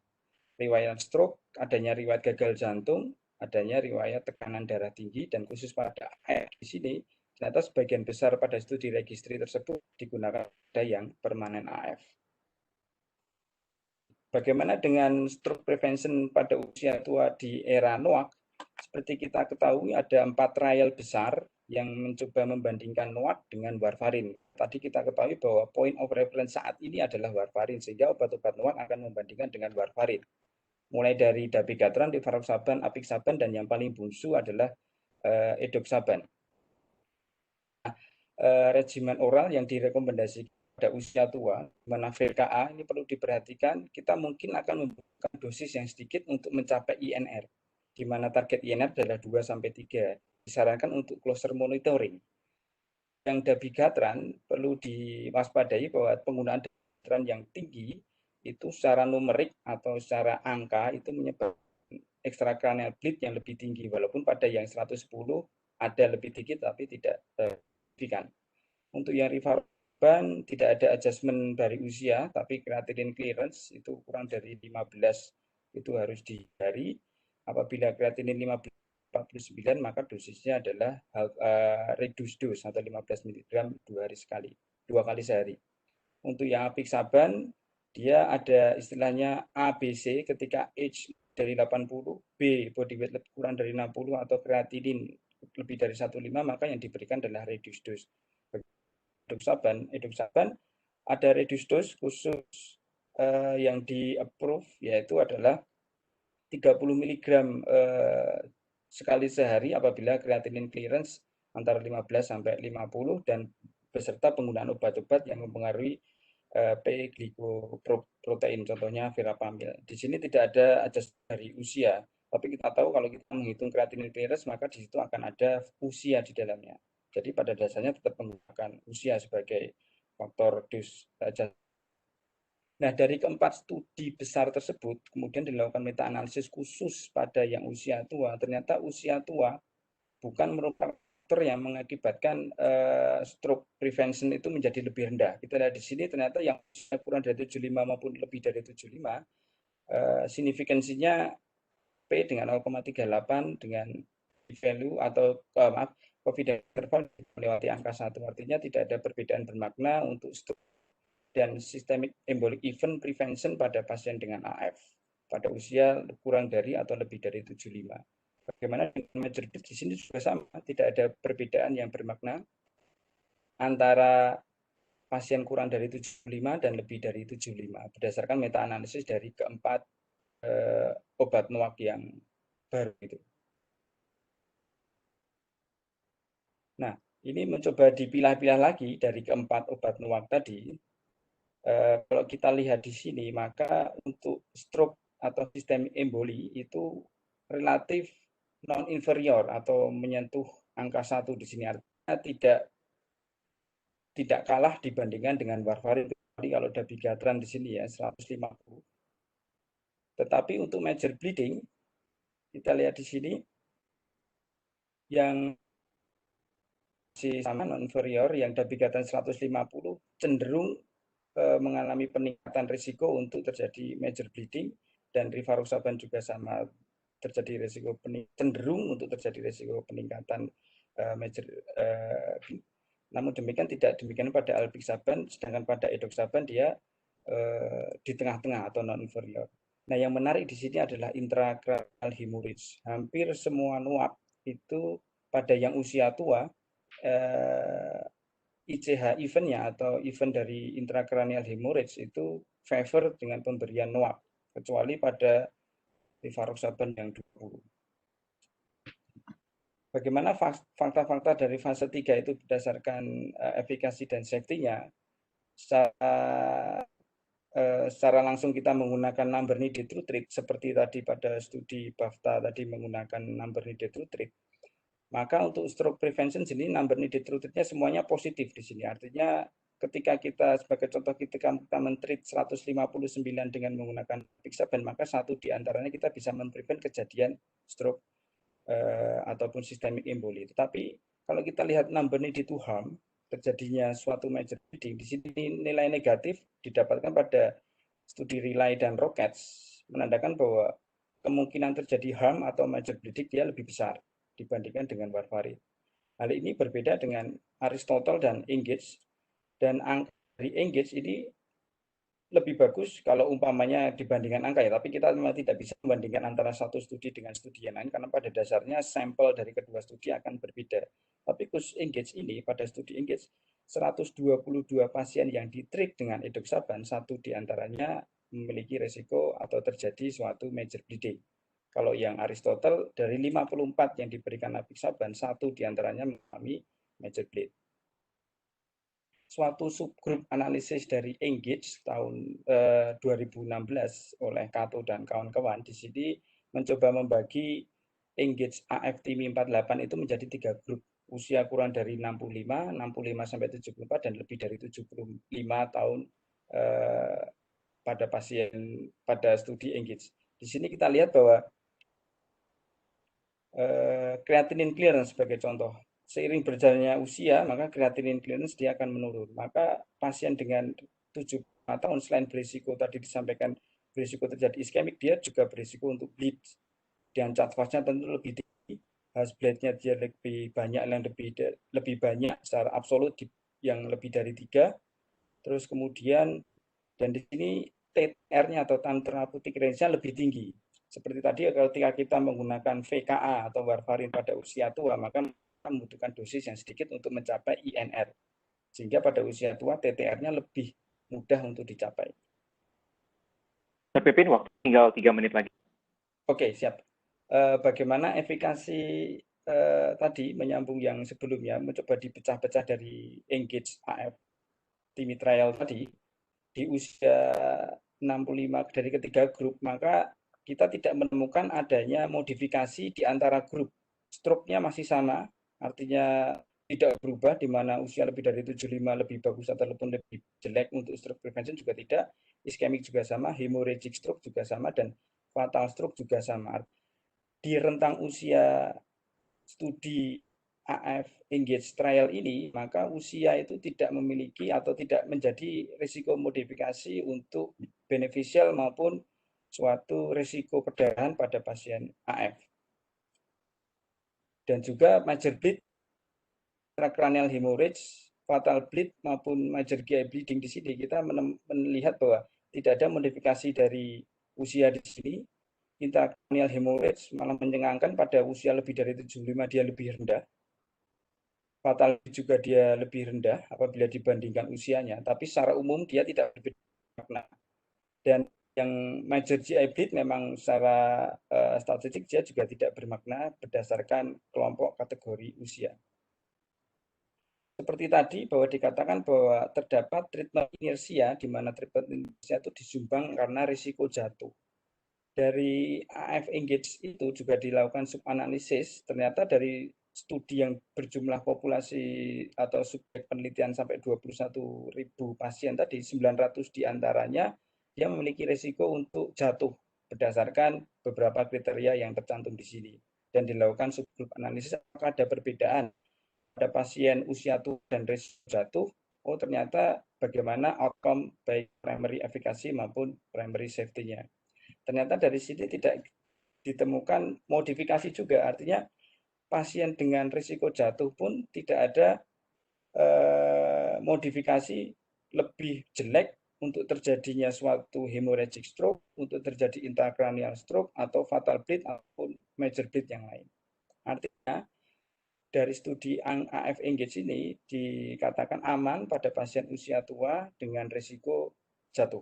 riwayat stroke, adanya riwayat gagal jantung, adanya riwayat tekanan darah tinggi, dan khusus pada AF di sini ternyata sebagian besar pada studi registry tersebut digunakan pada yang permanen AF. Bagaimana dengan stroke prevention pada usia tua di era NOAC? Seperti kita ketahui ada 4 trial besar yang mencoba membandingkan NOAC dengan warfarin. Tadi kita ketahui bahwa point of reference saat ini adalah warfarin, sehingga obat-obat NOAC akan membandingkan dengan warfarin. Mulai dari dabigatran, rivaroxaban, apixaban, dan yang paling bungsu adalah edoxaban. Regimen oral yang direkomendasikan pada usia tua, di mana VKA ini perlu diperhatikan, kita mungkin akan membutuhkan dosis yang sedikit untuk mencapai INR, di mana target INR adalah 2-3, disarankan untuk closer monitoring. Yang dabigatran perlu diwaspadai bahwa penggunaan dabigatran yang tinggi itu secara numerik atau secara angka itu menyebabkan extracranial bleed yang lebih tinggi, walaupun pada yang 110 ada lebih dikit tapi tidak signifikan. Untuk yang rivaroxaban tidak ada adjustment dari usia, tapi creatinine clearance itu kurang dari 15 itu harus dihindari. Apabila creatinine 49 maka dosisnya adalah reduced dose atau 15 mg 2 kali sehari. Untuk yang apixaban dia ada istilahnya ABC ketika H dari 80, B body weight kurang dari 60 atau kreatinin lebih dari 1,5 maka yang diberikan adalah reduced dose. Edoxaban ada reduced dose khusus yang di approve yaitu adalah 30 mg sekali sehari apabila creatinine clearance antara 15 sampai 50 dan beserta penggunaan obat-obat yang mempengaruhi P-glikoprotein, contohnya verapamil. Di sini tidak ada adjust dari usia, tapi kita tahu kalau kita menghitung creatinine clearance maka di situ akan ada usia di dalamnya. Jadi pada dasarnya tetap menggunakan usia sebagai faktor dos adjust. Nah, dari keempat studi besar tersebut, kemudian dilakukan meta-analisis khusus pada yang usia tua. Ternyata usia tua bukan merupakan faktor yang mengakibatkan stroke prevention itu menjadi lebih rendah. Kita lihat di sini ternyata yang usia kurang dari 75 maupun lebih dari 75, signifikansinya P dengan 0,38 dengan value atau confidence interval melewati angka 1. Artinya tidak ada perbedaan bermakna untuk stroke dan systemic embolic event prevention pada pasien dengan AF pada usia kurang dari atau lebih dari 75. Bagaimana dengan major bleed? Di sini juga sama, tidak ada perbedaan yang bermakna antara pasien kurang dari 75 dan lebih dari 75 berdasarkan meta-analisis dari keempat obat NOAC yang baru itu. Nah, ini mencoba dipilah-pilah lagi dari keempat obat NOAC tadi. Kalau kita lihat di sini, maka untuk stroke atau sistem emboli itu relatif non-inferior atau menyentuh angka 1 di sini. Artinya tidak kalah dibandingkan dengan warfarin. Kalau dabigatran di sini ya 150. Tetapi untuk major bleeding, kita lihat di sini, yang sama non-inferior yang dapigatan 150 cenderung mengalami peningkatan risiko untuk terjadi major bleeding, dan rivaroxaban juga sama terjadi risiko cenderung untuk terjadi risiko peningkatan major. Namun demikian tidak demikian pada alpixaban, sedangkan pada edoxaban dia di tengah-tengah atau non-inferior. Nah, yang menarik di sini adalah intracranial hemorrhage. Hampir semua NUAP itu pada yang usia tua ICH eventnya atau event dari intracranial hemorrhage itu favor dengan pemberian NUAP, kecuali pada rivaroxaban yang 20. Bagaimana fakta-fakta dari fase 3 itu berdasarkan efikasi dan safety-nya? Secara langsung kita menggunakan number needed to treat, seperti tadi pada studi BAFTA tadi menggunakan number needed to treat. Maka untuk stroke prevention sini number needed to treat-nya semuanya positif di sini. Artinya ketika kita sebagai contoh kita men-treat 159 dengan menggunakan apixaban, maka satu di antaranya kita bisa memprevent kejadian stroke ataupun systemic emboli. Tetapi kalau kita lihat number needed to harm, terjadinya suatu major bleeding, di sini nilai negatif didapatkan pada studi Relay dan Rockets, menandakan bahwa kemungkinan terjadi harm atau major bleeding dia lebih besar dibandingkan dengan warfarin. Hal ini berbeda dengan Aristotle dan Engage, dan dari Engage ini lebih bagus kalau umpamanya dibandingkan angka ya, tapi kita memang tidak bisa membandingkan antara satu studi dengan studi yang lain karena pada dasarnya sampel dari kedua studi akan berbeda. Tapi khusus Engage ini, pada studi Engage 122 pasien yang ditreat dengan edoxaban, satu diantaranya memiliki resiko atau terjadi suatu major bleeding. Kalau yang Aristotle dari 54 yang diberikan apixaban, satu diantaranya mengalami major bleed. Suatu subgrup analisis dari Engage tahun 2016 oleh Kato dan kawan-kawan di sini mencoba membagi Engage AF-TIMI 48 itu menjadi 3 grup, usia kurang dari 65 sampai 74 dan lebih dari 75 tahun pada pasien pada studi Engage. Di sini kita lihat bahwa creatinine clearance sebagai contoh, seiring berjalannya usia, maka creatinine clearance dia akan menurun. Maka pasien dengan 75 tahun selain berisiko tadi disampaikan berisiko terjadi iskemik, dia juga berisiko untuk bleed. Dan CHA2-nya tentu lebih tinggi, Hasbled-nya dia lebih banyak, yang lebih banyak secara absolut yang lebih dari 3. Terus kemudian dan di sini TTR-nya atau time therapeutic range-nya lebih tinggi. Seperti tadi ketika kita menggunakan VKA atau warfarin pada usia tua, maka kita membutuhkan dosis yang sedikit untuk mencapai INR. Sehingga pada usia tua TTR-nya lebih mudah untuk dicapai. Pipin, waktu tinggal 3 menit lagi. Oke, siap. Bagaimana efikasi tadi menyambung yang sebelumnya, mencoba dipecah-pecah dari Engage AF TIMI trial tadi, di usia 65 dari ketiga grup, maka kita tidak menemukan adanya modifikasi di antara grup. Stroke-nya masih sama, artinya tidak berubah, di mana usia lebih dari 75 lebih bagus ataupun lebih jelek untuk stroke prevention juga tidak, iskemik juga sama, hemorrhagic stroke juga sama, dan fatal stroke juga sama. Di rentang usia studi AF Engage trial ini, maka usia itu tidak memiliki atau tidak menjadi risiko modifikasi untuk beneficial maupun suatu risiko perdarahan pada pasien AF. Dan juga major bleed, intracranial hemorrhage, fatal bleed maupun major GI bleeding di sini kita melihat bahwa tidak ada modifikasi dari usia di sini. Intracranial hemorrhage malah mencengangkan, pada usia lebih dari 75 dia lebih rendah. Fatal juga dia lebih rendah apabila dibandingkan usianya, tapi secara umum dia tidak bermakna. Dan yang major GI bleed memang secara statistik dia juga tidak bermakna berdasarkan kelompok kategori usia. Seperti tadi bahwa dikatakan bahwa terdapat treatment inersia, di mana treatment inersia itu disumbang karena risiko jatuh. Dari AF Engage itu juga dilakukan subanalisis, ternyata dari studi yang berjumlah populasi atau subjek penelitian sampai 21.000 pasien tadi, 900 diantaranya dia memiliki risiko untuk jatuh berdasarkan beberapa kriteria yang tercantum di sini. dan dilakukan subgroup analisis apakah ada perbedaan pada pasien usia tua dan risiko jatuh. Oh ternyata bagaimana outcome baik primary efficacy maupun primary safety-nya. Ternyata dari sini tidak ditemukan modifikasi juga, artinya pasien dengan risiko jatuh pun tidak ada modifikasi lebih jelek untuk terjadinya suatu hemorrhagic stroke, untuk terjadi intracranial stroke, atau fatal bleed, ataupun major bleed yang lain. Artinya, dari studi AF Engage ini dikatakan aman pada pasien usia tua dengan risiko jatuh.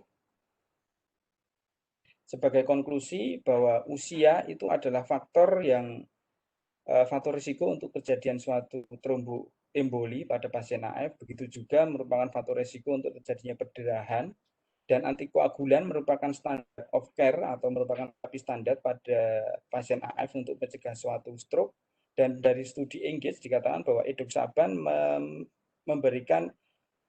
Sebagai konklusi bahwa usia itu adalah faktor risiko untuk kejadian suatu tromboemboli pada pasien AF, begitu juga merupakan faktor risiko untuk terjadinya perdarahan, dan antikoagulan merupakan standard of care atau merupakan terapi standar pada pasien AF untuk mencegah suatu stroke. Dan dari studi Engage dikatakan bahwa edoxaban memberikan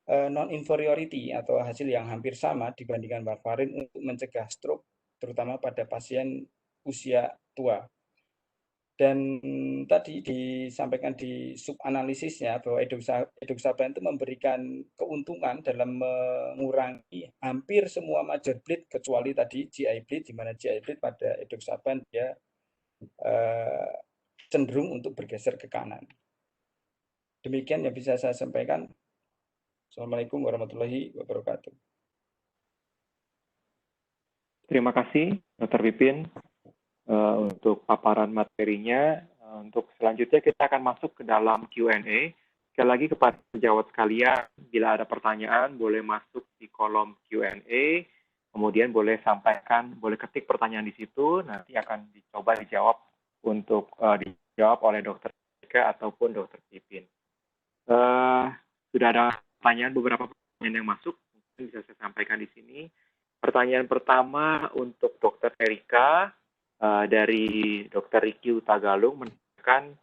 non-inferiority atau hasil yang hampir sama dibandingkan warfarin untuk mencegah stroke, terutama pada pasien usia tua. Dan tadi disampaikan di subanalisisnya bahwa edoxaban itu memberikan keuntungan dalam mengurangi hampir semua major bleed kecuali tadi GI bleed, di mana GI bleed pada edoxaban dia cenderung untuk bergeser ke kanan. Demikian yang bisa saya sampaikan. Assalamualaikum warahmatullahi wabarakatuh. Terima kasih, Dr. Pipin, untuk paparan materinya. Untuk selanjutnya kita akan masuk ke dalam Q&A. Sekali lagi kepada sejawat sekalian, bila ada pertanyaan boleh masuk di kolom Q&A, kemudian boleh ketik pertanyaan di situ, nanti akan dicoba dijawab untuk dijawab oleh Dr. Eka ataupun Dr. Pipin. Sudah ada beberapa pertanyaan yang masuk, mungkin bisa saya sampaikan di sini. Pertanyaan pertama untuk Dr. Erika dari Dr. Riki Utagalung menanyakan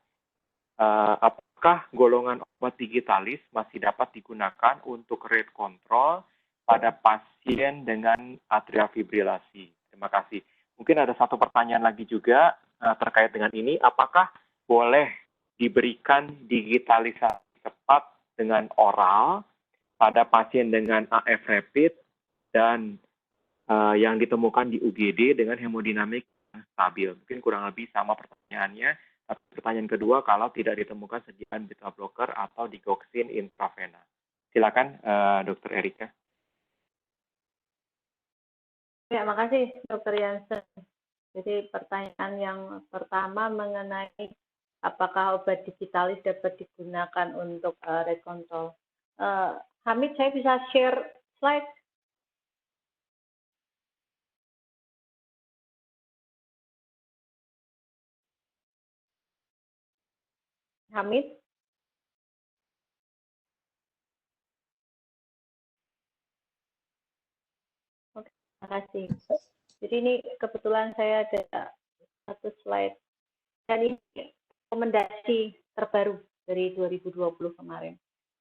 apakah golongan obat digitalis masih dapat digunakan untuk rate control pada pasien dengan atrial fibrilasi? Terima kasih. Mungkin ada satu pertanyaan lagi juga terkait dengan ini, apakah boleh diberikan digitalisasi cepat dengan oral pada pasien dengan AF rapid dan yang ditemukan di UGD dengan hemodinamik yang stabil? Mungkin kurang lebih sama pertanyaannya. Pertanyaan kedua, kalau tidak ditemukan sediaan beta blocker atau digoxin intravena. Silakan, Dr. Erika. Ya, makasih Dr. Jansen. Jadi pertanyaan yang pertama mengenai apakah obat digitalis dapat digunakan untuk rate control. Hamid, saya bisa share slide? Hamid? Oke, terima kasih. Jadi ini kebetulan saya ada satu slide. Dan ini rekomendasi terbaru dari 2020 kemarin.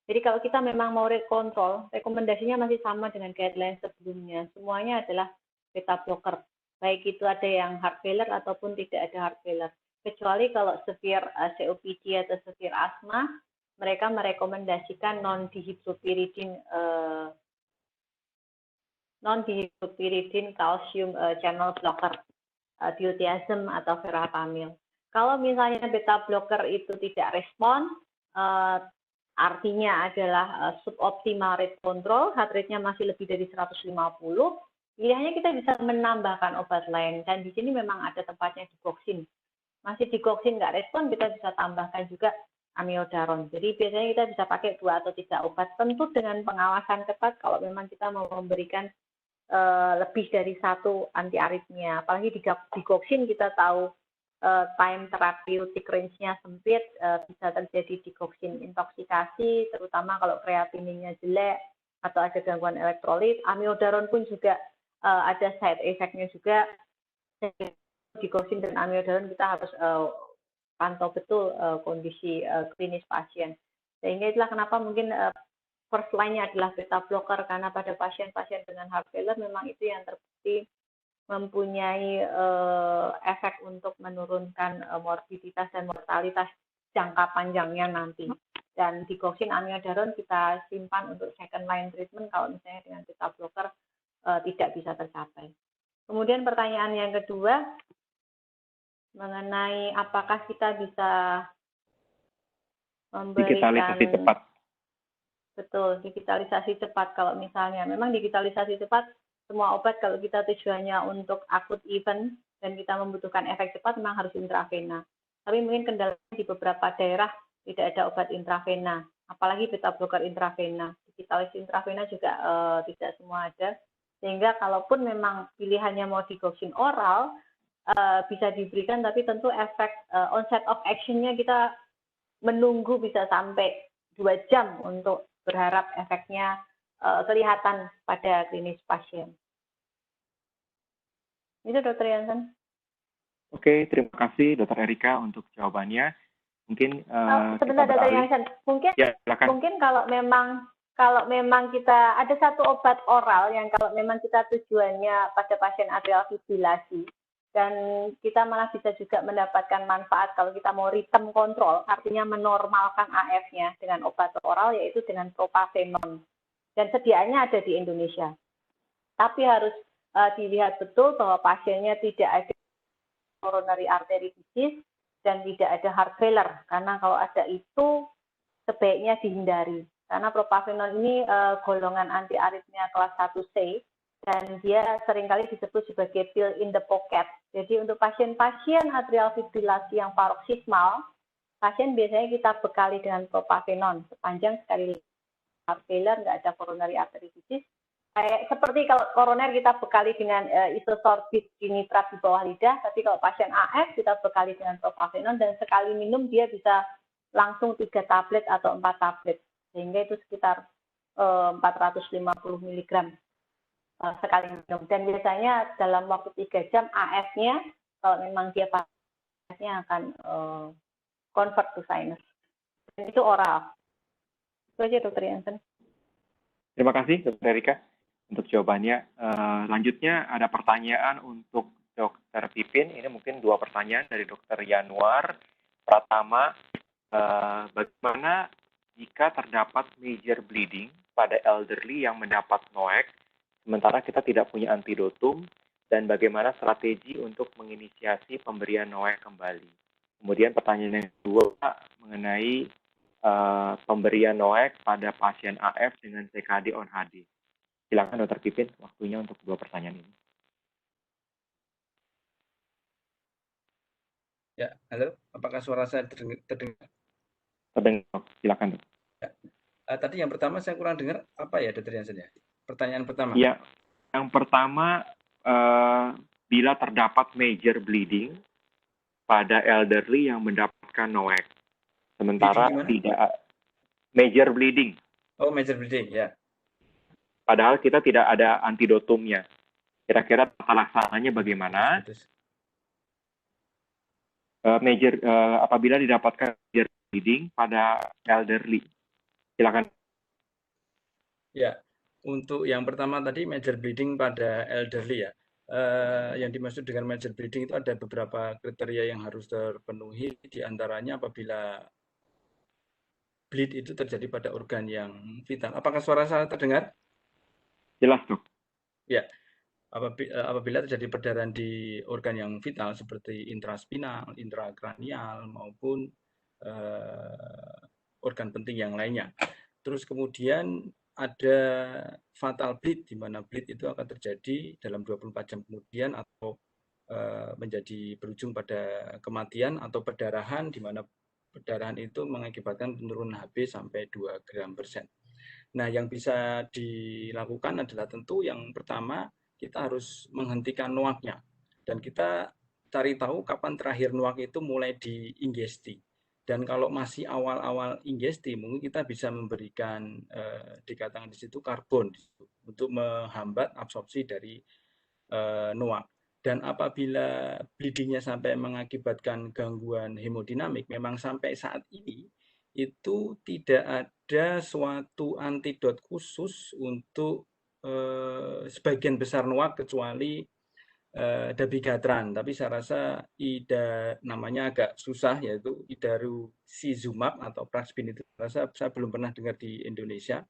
Jadi kalau kita memang mau rate control, rekomendasinya masih sama dengan guideline sebelumnya. Semuanya adalah beta blocker. Baik itu ada yang heart failure ataupun tidak ada heart failure. Kecuali kalau severe COPD atau severe asma, mereka merekomendasikan non-dihydropyridine calcium channel blocker, diltiazem atau verapamil. Kalau misalnya beta blocker itu tidak respon, artinya adalah suboptimal rate control, heart rate-nya masih lebih dari 150, pilihannya kita bisa menambahkan obat lain. Dan di sini memang ada tempatnya digoxin. Masih digoxin nggak respon, kita bisa tambahkan juga amiodaron. Jadi biasanya kita bisa pakai 2 atau 3 obat, tentu dengan pengawasan ketat kalau memang kita mau memberikan lebih dari 1 anti aritmia. Apalagi digoxin kita tahu time therapeutic range-nya sempit, bisa terjadi digoxin intoksikasi, terutama kalau kreatininnya jelek atau ada gangguan elektrolit. Amiodaron pun juga ada side effect-nya juga. Digoxin dan amiodaron kita harus pantau betul kondisi klinis pasien. Sehingga itulah kenapa mungkin first line-nya adalah beta blocker, karena pada pasien-pasien dengan heart failure memang itu yang terbukti mempunyai efek untuk menurunkan morbiditas dan mortalitas jangka panjangnya nanti. Dan digoxin amiodaron kita simpan untuk second line treatment kalau misalnya dengan beta blocker tidak bisa tercapai. Kemudian pertanyaan yang kedua mengenai apakah kita bisa memberikan digitalisasi cepat. Betul, digitalisasi cepat. Kalau misalnya memang digitalisasi cepat, semua obat kalau kita tujuannya untuk akut event dan kita membutuhkan efek cepat memang harus intravena. Tapi mungkin kendalanya di beberapa daerah tidak ada obat intravena, apalagi beta blocker intravena. Digitalisasi intravena juga tidak semua ada. Sehingga kalaupun memang pilihannya mau digoxin oral, bisa diberikan, tapi tentu efek onset of action-nya kita menunggu bisa sampai 2 jam untuk berharap efeknya kelihatan pada klinis pasien. Itu Dr. Jansen. Oke, terima kasih Dr. Erika untuk jawabannya. Mungkin sebentar Dr. Jansen, mungkin kalau memang kita ada satu obat oral yang kalau memang kita tujuannya pada pasien atrial fibrilasi dan kita malah bisa juga mendapatkan manfaat kalau kita mau rhythm control, artinya menormalkan AF-nya dengan obat oral, yaitu dengan propafenone. Dan sediaannya ada di Indonesia. Tapi harus dilihat betul bahwa pasiennya tidak ada coronary artery disease dan tidak ada heart failure, karena kalau ada itu sebaiknya dihindari. Karena propafenone ini golongan antiaritmia kelas 1C, dan dia seringkali disebut sebagai pill in the pocket. Jadi untuk pasien-pasien atrial fibrilasi yang paroksismal, pasien biasanya kita bekali dengan propafenone sepanjang sekali heart failure, nggak ada coronary artery disease. Seperti kalau koroner kita bekali dengan isosorbit nitrat di bawah lidah, tapi kalau pasien AF kita bekali dengan propafenone dan sekali minum dia bisa langsung 3 tablet atau 4 tablet, sehingga itu sekitar 450 mg. Sekali minum, dan biasanya dalam waktu 3 jam AF-nya kalau memang dia pasien akan convert to sinus. Dan itu oral. Itu aja Dr. Jansen. Terima kasih Dr. Erika untuk jawabannya. Lanjutnya ada pertanyaan untuk Dr. Pipin. Ini mungkin 2 pertanyaan dari Dr. Yanuar. Pertama, bagaimana jika terdapat major bleeding pada elderly yang mendapat NOAC sementara kita tidak punya antidotum, dan bagaimana strategi untuk menginisiasi pemberian NOAC kembali. Kemudian pertanyaan yang kedua mengenai pemberian NOAC pada pasien AF dengan CKD on HD. Silakan Dr. Pipin, waktunya untuk 2 pertanyaan ini. Ya, halo, apakah suara saya terdengar? Terdengar, silakan. Ya. Tadi yang pertama saya kurang dengar, apa ya Dr. Jansen ya? Pertanyaan pertama. Ya, yang pertama, bila terdapat major bleeding pada elderly yang mendapatkan NOAC, sementara tidak major bleeding. Oh, major bleeding, ya. Padahal kita tidak ada antidotumnya. Kira-kira tata laksananya bagaimana? Apabila didapatkan major bleeding pada elderly. Silakan. Ya. Untuk yang pertama tadi major bleeding pada elderly ya, yang dimaksud dengan major bleeding itu ada beberapa kriteria yang harus terpenuhi, diantaranya apabila bleed itu terjadi pada organ yang vital. Apakah suara saya terdengar? Jelas dok. Ya, apabila terjadi perdarahan di organ yang vital seperti intraspinal, intrakranial maupun organ penting yang lainnya. Terus kemudian ada fatal bleed, di mana bleed itu akan terjadi dalam 24 jam kemudian atau menjadi berujung pada kematian, atau perdarahan, di mana perdarahan itu mengakibatkan penurunan HB sampai 2 gram per sen. Nah, yang bisa dilakukan adalah tentu yang pertama kita harus menghentikan NOAC-nya, dan kita cari tahu kapan terakhir NOAC itu mulai diingesti. Dan kalau masih awal-awal ingesti, mungkin kita bisa memberikan dikatakan di situ karbon untuk menghambat absorpsi dari NOAC. Dan apabila bleedingnya sampai mengakibatkan gangguan hemodinamik, memang sampai saat ini itu tidak ada suatu antidot khusus untuk sebagian besar NOAC kecuali dabigatran, tapi saya rasa namanya agak susah, yaitu idarucizumab atau Praxbin itu saya belum pernah dengar di Indonesia.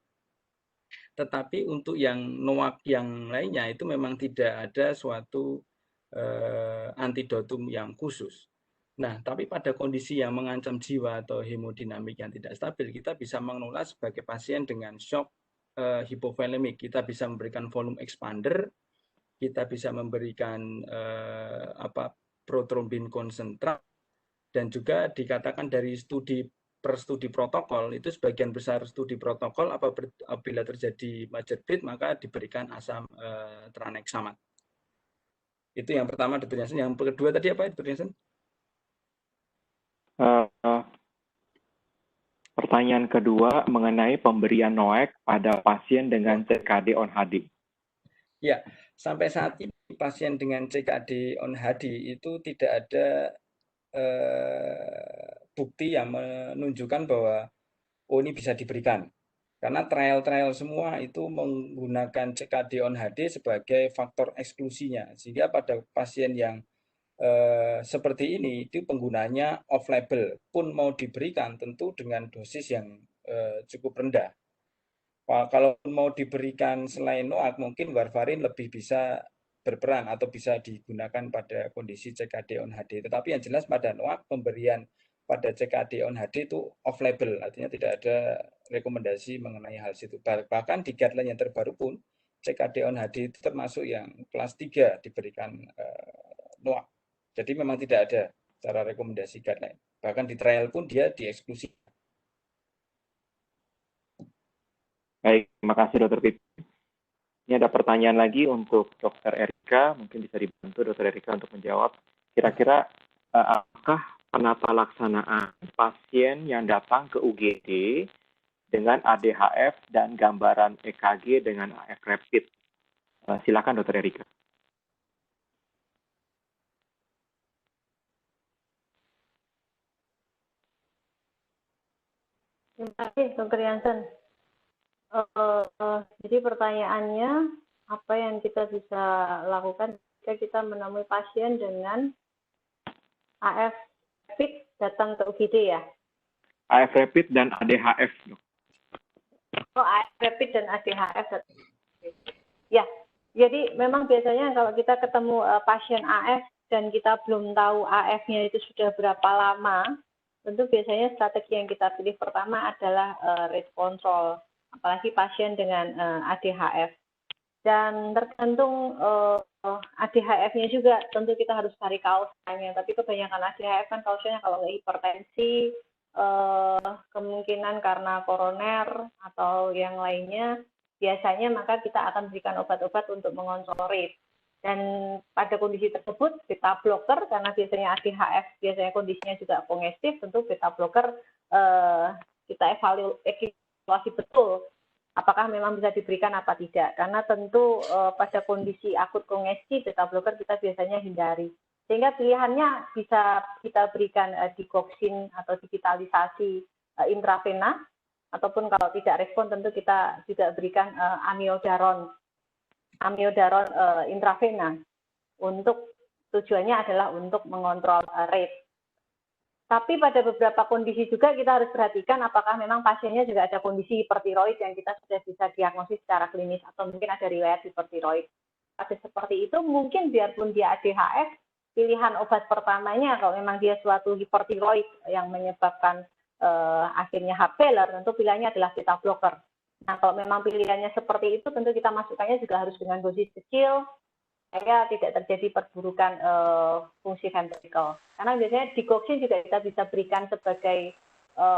Tetapi untuk yang NOAC yang lainnya itu memang tidak ada suatu antidotum yang khusus. Nah, tapi pada kondisi yang mengancam jiwa atau hemodinamik yang tidak stabil, kita bisa mengelola sebagai pasien dengan shock hipovolemik. Kita bisa memberikan volume expander, kita bisa memberikan protrombin konsentrat, dan juga dikatakan dari studi per studi protokol itu sebagian besar studi protokol apabila terjadi major bleed maka diberikan asam tranexamat. Itu yang pertama, Dr. Jansen. Yang kedua tadi apa, Dr. Jansen? Pertanyaan kedua mengenai pemberian NOAC pada pasien dengan CKD on HD. Ya, sampai saat ini pasien dengan CKD on HD itu tidak ada bukti yang menunjukkan bahwa ini bisa diberikan. Karena trial-trial semua itu menggunakan CKD on HD sebagai faktor eksklusinya. Sehingga pada pasien yang seperti ini itu penggunanya off-label pun mau diberikan tentu dengan dosis yang cukup rendah. Kalau mau diberikan selain NOAC mungkin warfarin lebih bisa berperan atau bisa digunakan pada kondisi CKD on HD. Tetapi yang jelas pada NOAC pemberian pada CKD on HD itu off-label, artinya tidak ada rekomendasi mengenai hal itu. Bahkan di guideline yang terbaru pun CKD on HD itu termasuk yang kelas 3 diberikan NOAC. Jadi memang tidak ada secara rekomendasi guideline. Bahkan di trial pun dia dieksklusi. Baik, terima kasih Dr. Pipin. Ini ada pertanyaan lagi untuk Dr. Erika, mungkin bisa dibantu Dr. Erika untuk menjawab. Kira-kira apakah penata laksanaan pasien yang datang ke UGD dengan ADHF dan gambaran EKG dengan AF rapid? Silakan Dr. Erika. Terima kasih, Dr. Jansen. Jadi pertanyaannya, apa yang kita bisa lakukan jika kita menemui pasien dengan AF rapid datang ke UGD ya? AF rapid dan ADHF. Oh, AF rapid dan ADHF. Ya, jadi memang biasanya kalau kita ketemu pasien AF dan kita belum tahu AF-nya itu sudah berapa lama, tentu biasanya strategi yang kita pilih pertama adalah rate control, apalagi pasien dengan ADHF. Dan tergantung ADHF-nya juga, tentu kita harus cari kausanya. Tapi kebanyakan ADHF kan kausanya kalau nggak hipertensi, kemungkinan karena koroner atau yang lainnya, biasanya maka kita akan berikan obat-obat untuk mengontrol rate. Dan pada kondisi tersebut, beta blocker, karena biasanya ADHF, biasanya kondisinya juga kongestif, tentu beta blocker kita evaluasi betul apakah memang bisa diberikan apa tidak. Karena tentu pada kondisi akut kongesti, beta blocker kita biasanya hindari. Sehingga pilihannya bisa kita berikan digoxin atau digitalisasi intravena, ataupun kalau tidak respon tentu kita juga berikan amiodaron intravena. Untuk tujuannya adalah untuk mengontrol rate. Tapi pada beberapa kondisi juga kita harus perhatikan apakah memang pasiennya juga ada kondisi hipertiroid yang kita sudah bisa diagnosis secara klinis atau mungkin ada riwayat hipertiroid. Pada seperti itu mungkin biarpun dia ADHF, pilihan obat pertamanya kalau memang dia suatu hipertiroid yang menyebabkan akhirnya heart failure, tentu pilihannya adalah beta blocker. Nah, kalau memang pilihannya seperti itu, tentu kita masukkannya juga harus dengan dosis kecil, supaya tidak terjadi perburukan fungsi ventrikel. Karena biasanya digoxin juga kita bisa berikan sebagai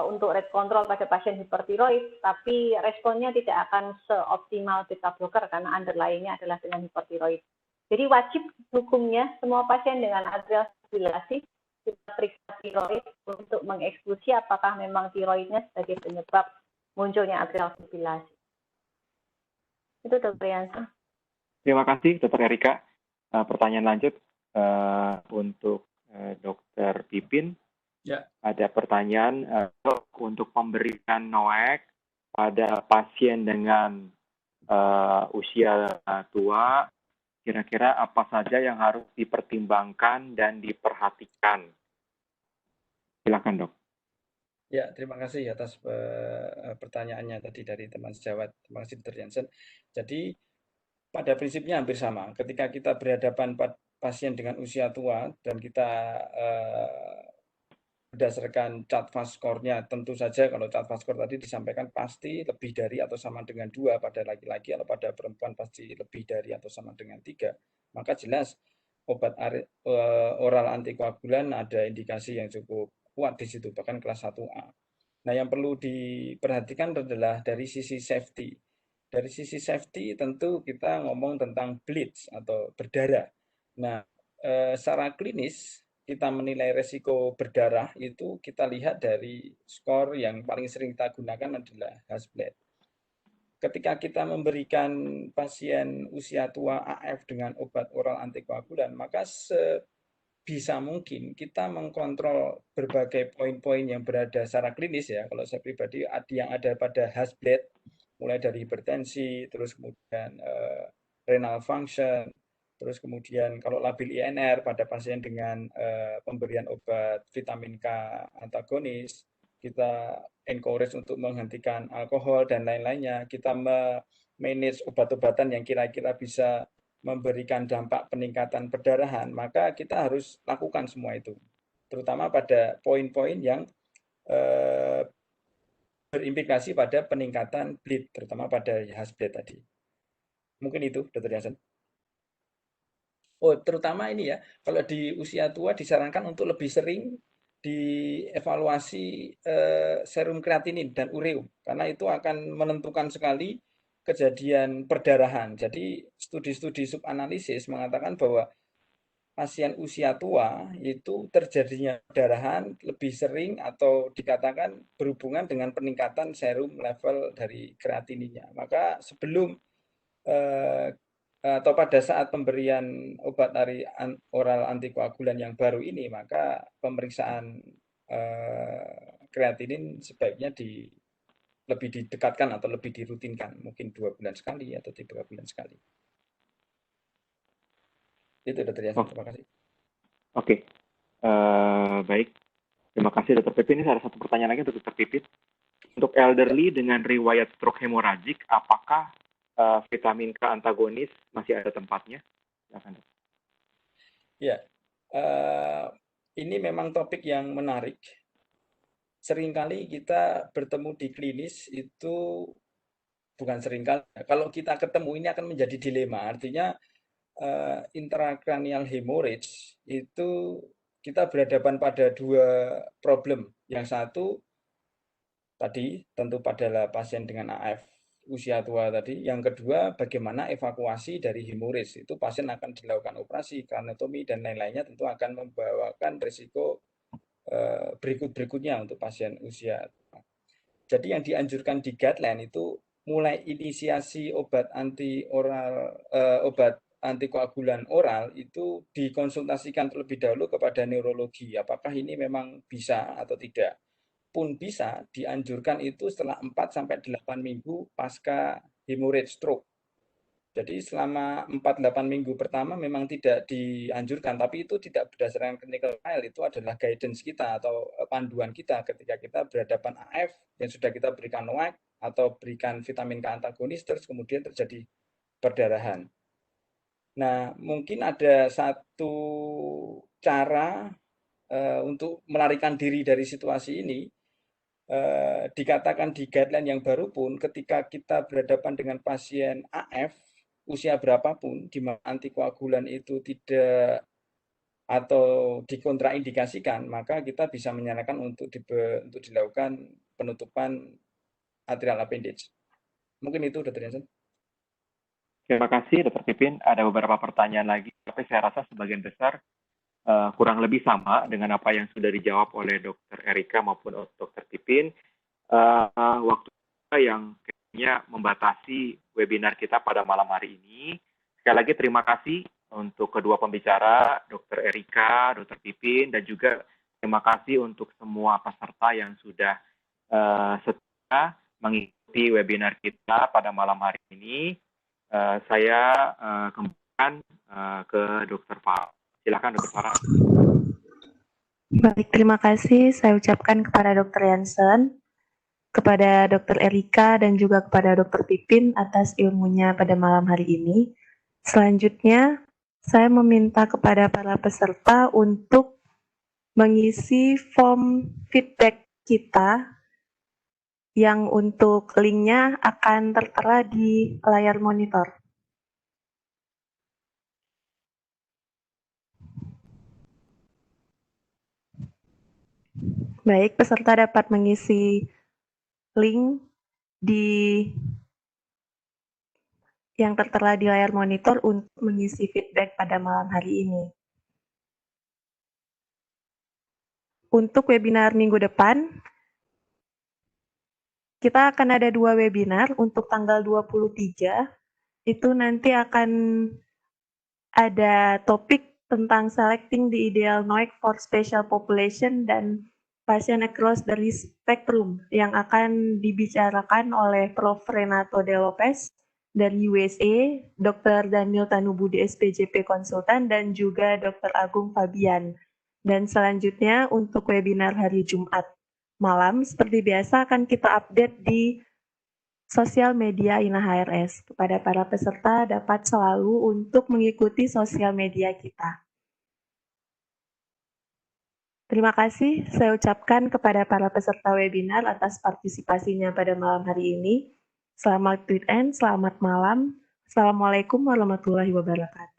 untuk rate control pada pasien hipertiroid, tapi responnya tidak akan seoptimal beta blocker karena underlying-nya adalah dengan hipertiroid. Jadi wajib hukumnya semua pasien dengan atrial fibrillasi kita periksa tiroid untuk mengeksklusi apakah memang tiroidnya sebagai penyebab munculnya atrial fibrillasi. Itu Dr. Jansen. Terima kasih, Dr. Erika. Pertanyaan lanjut untuk Dr. Pipin. Ya. Ada pertanyaan untuk pemberian NOAC pada pasien dengan usia tua. kira-kira apa saja yang harus dipertimbangkan dan diperhatikan? Silakan, Dok. Ya, terima kasih atas pertanyaannya tadi dari teman sejawat. Terima kasih, Dr. Jansen. Jadi, pada prinsipnya hampir sama. Ketika kita berhadapan pasien dengan usia tua dan kita berdasarkan chart fast score-nya, tentu saja kalau chart fast score tadi disampaikan pasti lebih dari atau sama dengan 2 pada laki-laki, atau pada perempuan pasti lebih dari atau sama dengan 3. Maka jelas obat oral antikoagulan ada indikasi yang cukup kuat di situ, bahkan kelas 1A. Nah, yang perlu diperhatikan adalah dari sisi safety. Dari sisi safety tentu kita ngomong tentang bleeds atau berdarah. Nah, secara klinis kita menilai resiko berdarah itu kita lihat dari skor yang paling sering kita gunakan adalah Hasbled. Ketika kita memberikan pasien usia tua AF dengan obat oral antikoagulan, maka sebisa mungkin kita mengkontrol berbagai poin-poin yang berada secara klinis ya. Kalau saya pribadi yang ada pada Hasbled, mulai dari hipertensi, terus kemudian renal function, terus kemudian kalau labil INR pada pasien dengan pemberian obat vitamin K antagonis, kita encourage untuk menghentikan alkohol dan lain-lainnya. Kita manage obat-obatan yang kira-kira bisa memberikan dampak peningkatan perdarahan, maka kita harus lakukan semua itu. Terutama pada poin-poin yang berimplikasi pada peningkatan bleed, terutama pada Hasbled tadi. Mungkin itu, Dr. Jansen. Oh, terutama ini ya, kalau di usia tua disarankan untuk lebih sering dievaluasi serum kreatinin dan ureum, karena itu akan menentukan sekali kejadian perdarahan. Jadi studi-studi subanalisis mengatakan bahwa pasien usia tua itu terjadinya perdarahan lebih sering atau dikatakan berhubungan dengan peningkatan serum level dari kreatininnya. Maka sebelum atau pada saat pemberian obat oral antikoagulan yang baru ini, maka pemeriksaan kreatinin sebaiknya lebih didekatkan atau lebih dirutinkan, mungkin 2 bulan sekali atau 3 bulan sekali. Itu, Dr. Jansen. Terima kasih. Oke, baik. Terima kasih, Dr. Pipin. Ini ada satu pertanyaan lagi untuk Dr. Pipin. Untuk elderly dengan riwayat stroke hemoragik, apakah vitamin K antagonis masih ada tempatnya? Silakan, Dok. Ya, ini memang topik yang menarik. Seringkali kita bertemu di klinis itu, bukan seringkali, kalau kita ketemu ini akan menjadi dilema. Artinya intracranial hemorrhage itu kita berhadapan pada 2 problem. Yang satu tadi tentu pada pasien dengan AF usia tua tadi. Yang kedua, bagaimana evakuasi dari hemorrhage. Itu pasien akan dilakukan operasi, kraniotomi, dan lain-lainnya tentu akan membawakan risiko berikut-berikutnya untuk pasien usia tua. Jadi yang dianjurkan di guideline itu mulai inisiasi obat antikoagulan oral itu dikonsultasikan terlebih dahulu kepada neurologi. Apakah ini memang bisa atau tidak? Pun bisa dianjurkan itu setelah 4-8 minggu pasca hemorrhage stroke. Jadi selama 4-8 minggu pertama memang tidak dianjurkan, tapi itu tidak berdasarkan clinical trial, itu adalah guidance kita atau panduan kita ketika kita berhadapan AF yang sudah kita berikan NOAC atau berikan vitamin K antagonis terus kemudian terjadi perdarahan. Nah, mungkin ada satu cara untuk melarikan diri dari situasi ini. Dikatakan di guideline yang baru pun, ketika kita berhadapan dengan pasien AF usia berapapun, di mana antikoagulan itu tidak atau dikontraindikasikan, maka kita bisa menyarankan untuk dilakukan penutupan atrial appendage. Mungkin itu, Dr. Jansen. Terima kasih, Dr. Pipin. Ada beberapa pertanyaan lagi, tapi saya rasa sebagian besar kurang lebih sama dengan apa yang sudah dijawab oleh Dr. Erika maupun Dr. Pipin. Waktu yang kayaknya membatasi webinar kita pada malam hari ini. Sekali lagi terima kasih untuk kedua pembicara, Dr. Erika, Dr. Pipin, dan juga terima kasih untuk semua peserta yang sudah setia mengikuti webinar kita pada malam hari ini. Saya kembali ke Dr. Farah. Silakan Dr. Farah. Baik, terima kasih saya ucapkan kepada Dr. Jansen, kepada Dr. Erika, dan juga kepada Dr. Pipin atas ilmunya pada malam hari ini. Selanjutnya, saya meminta kepada para peserta untuk mengisi form feedback kita yang untuk linknya akan tertera di layar monitor. Baik, peserta dapat mengisi link yang tertera di layar monitor untuk mengisi feedback pada malam hari ini. Untuk webinar minggu depan, kita akan ada 2 webinar. Untuk tanggal 23, itu nanti akan ada topik tentang selecting the ideal NOAC for special population dan pasien across the risk spectrum yang akan dibicarakan oleh Prof. Renato De Lopez dari USA, Dr. Daniel Tanubudi SPJP Konsultan, dan juga Dr. Agung Fabian. Dan selanjutnya untuk webinar hari Jumat malam, seperti biasa akan kita update di sosial media INA HRS. Kepada para peserta dapat selalu untuk mengikuti sosial media kita. Terima kasih saya ucapkan kepada para peserta webinar atas partisipasinya pada malam hari ini. Selamat weekend, selamat malam. Assalamualaikum warahmatullahi wabarakatuh.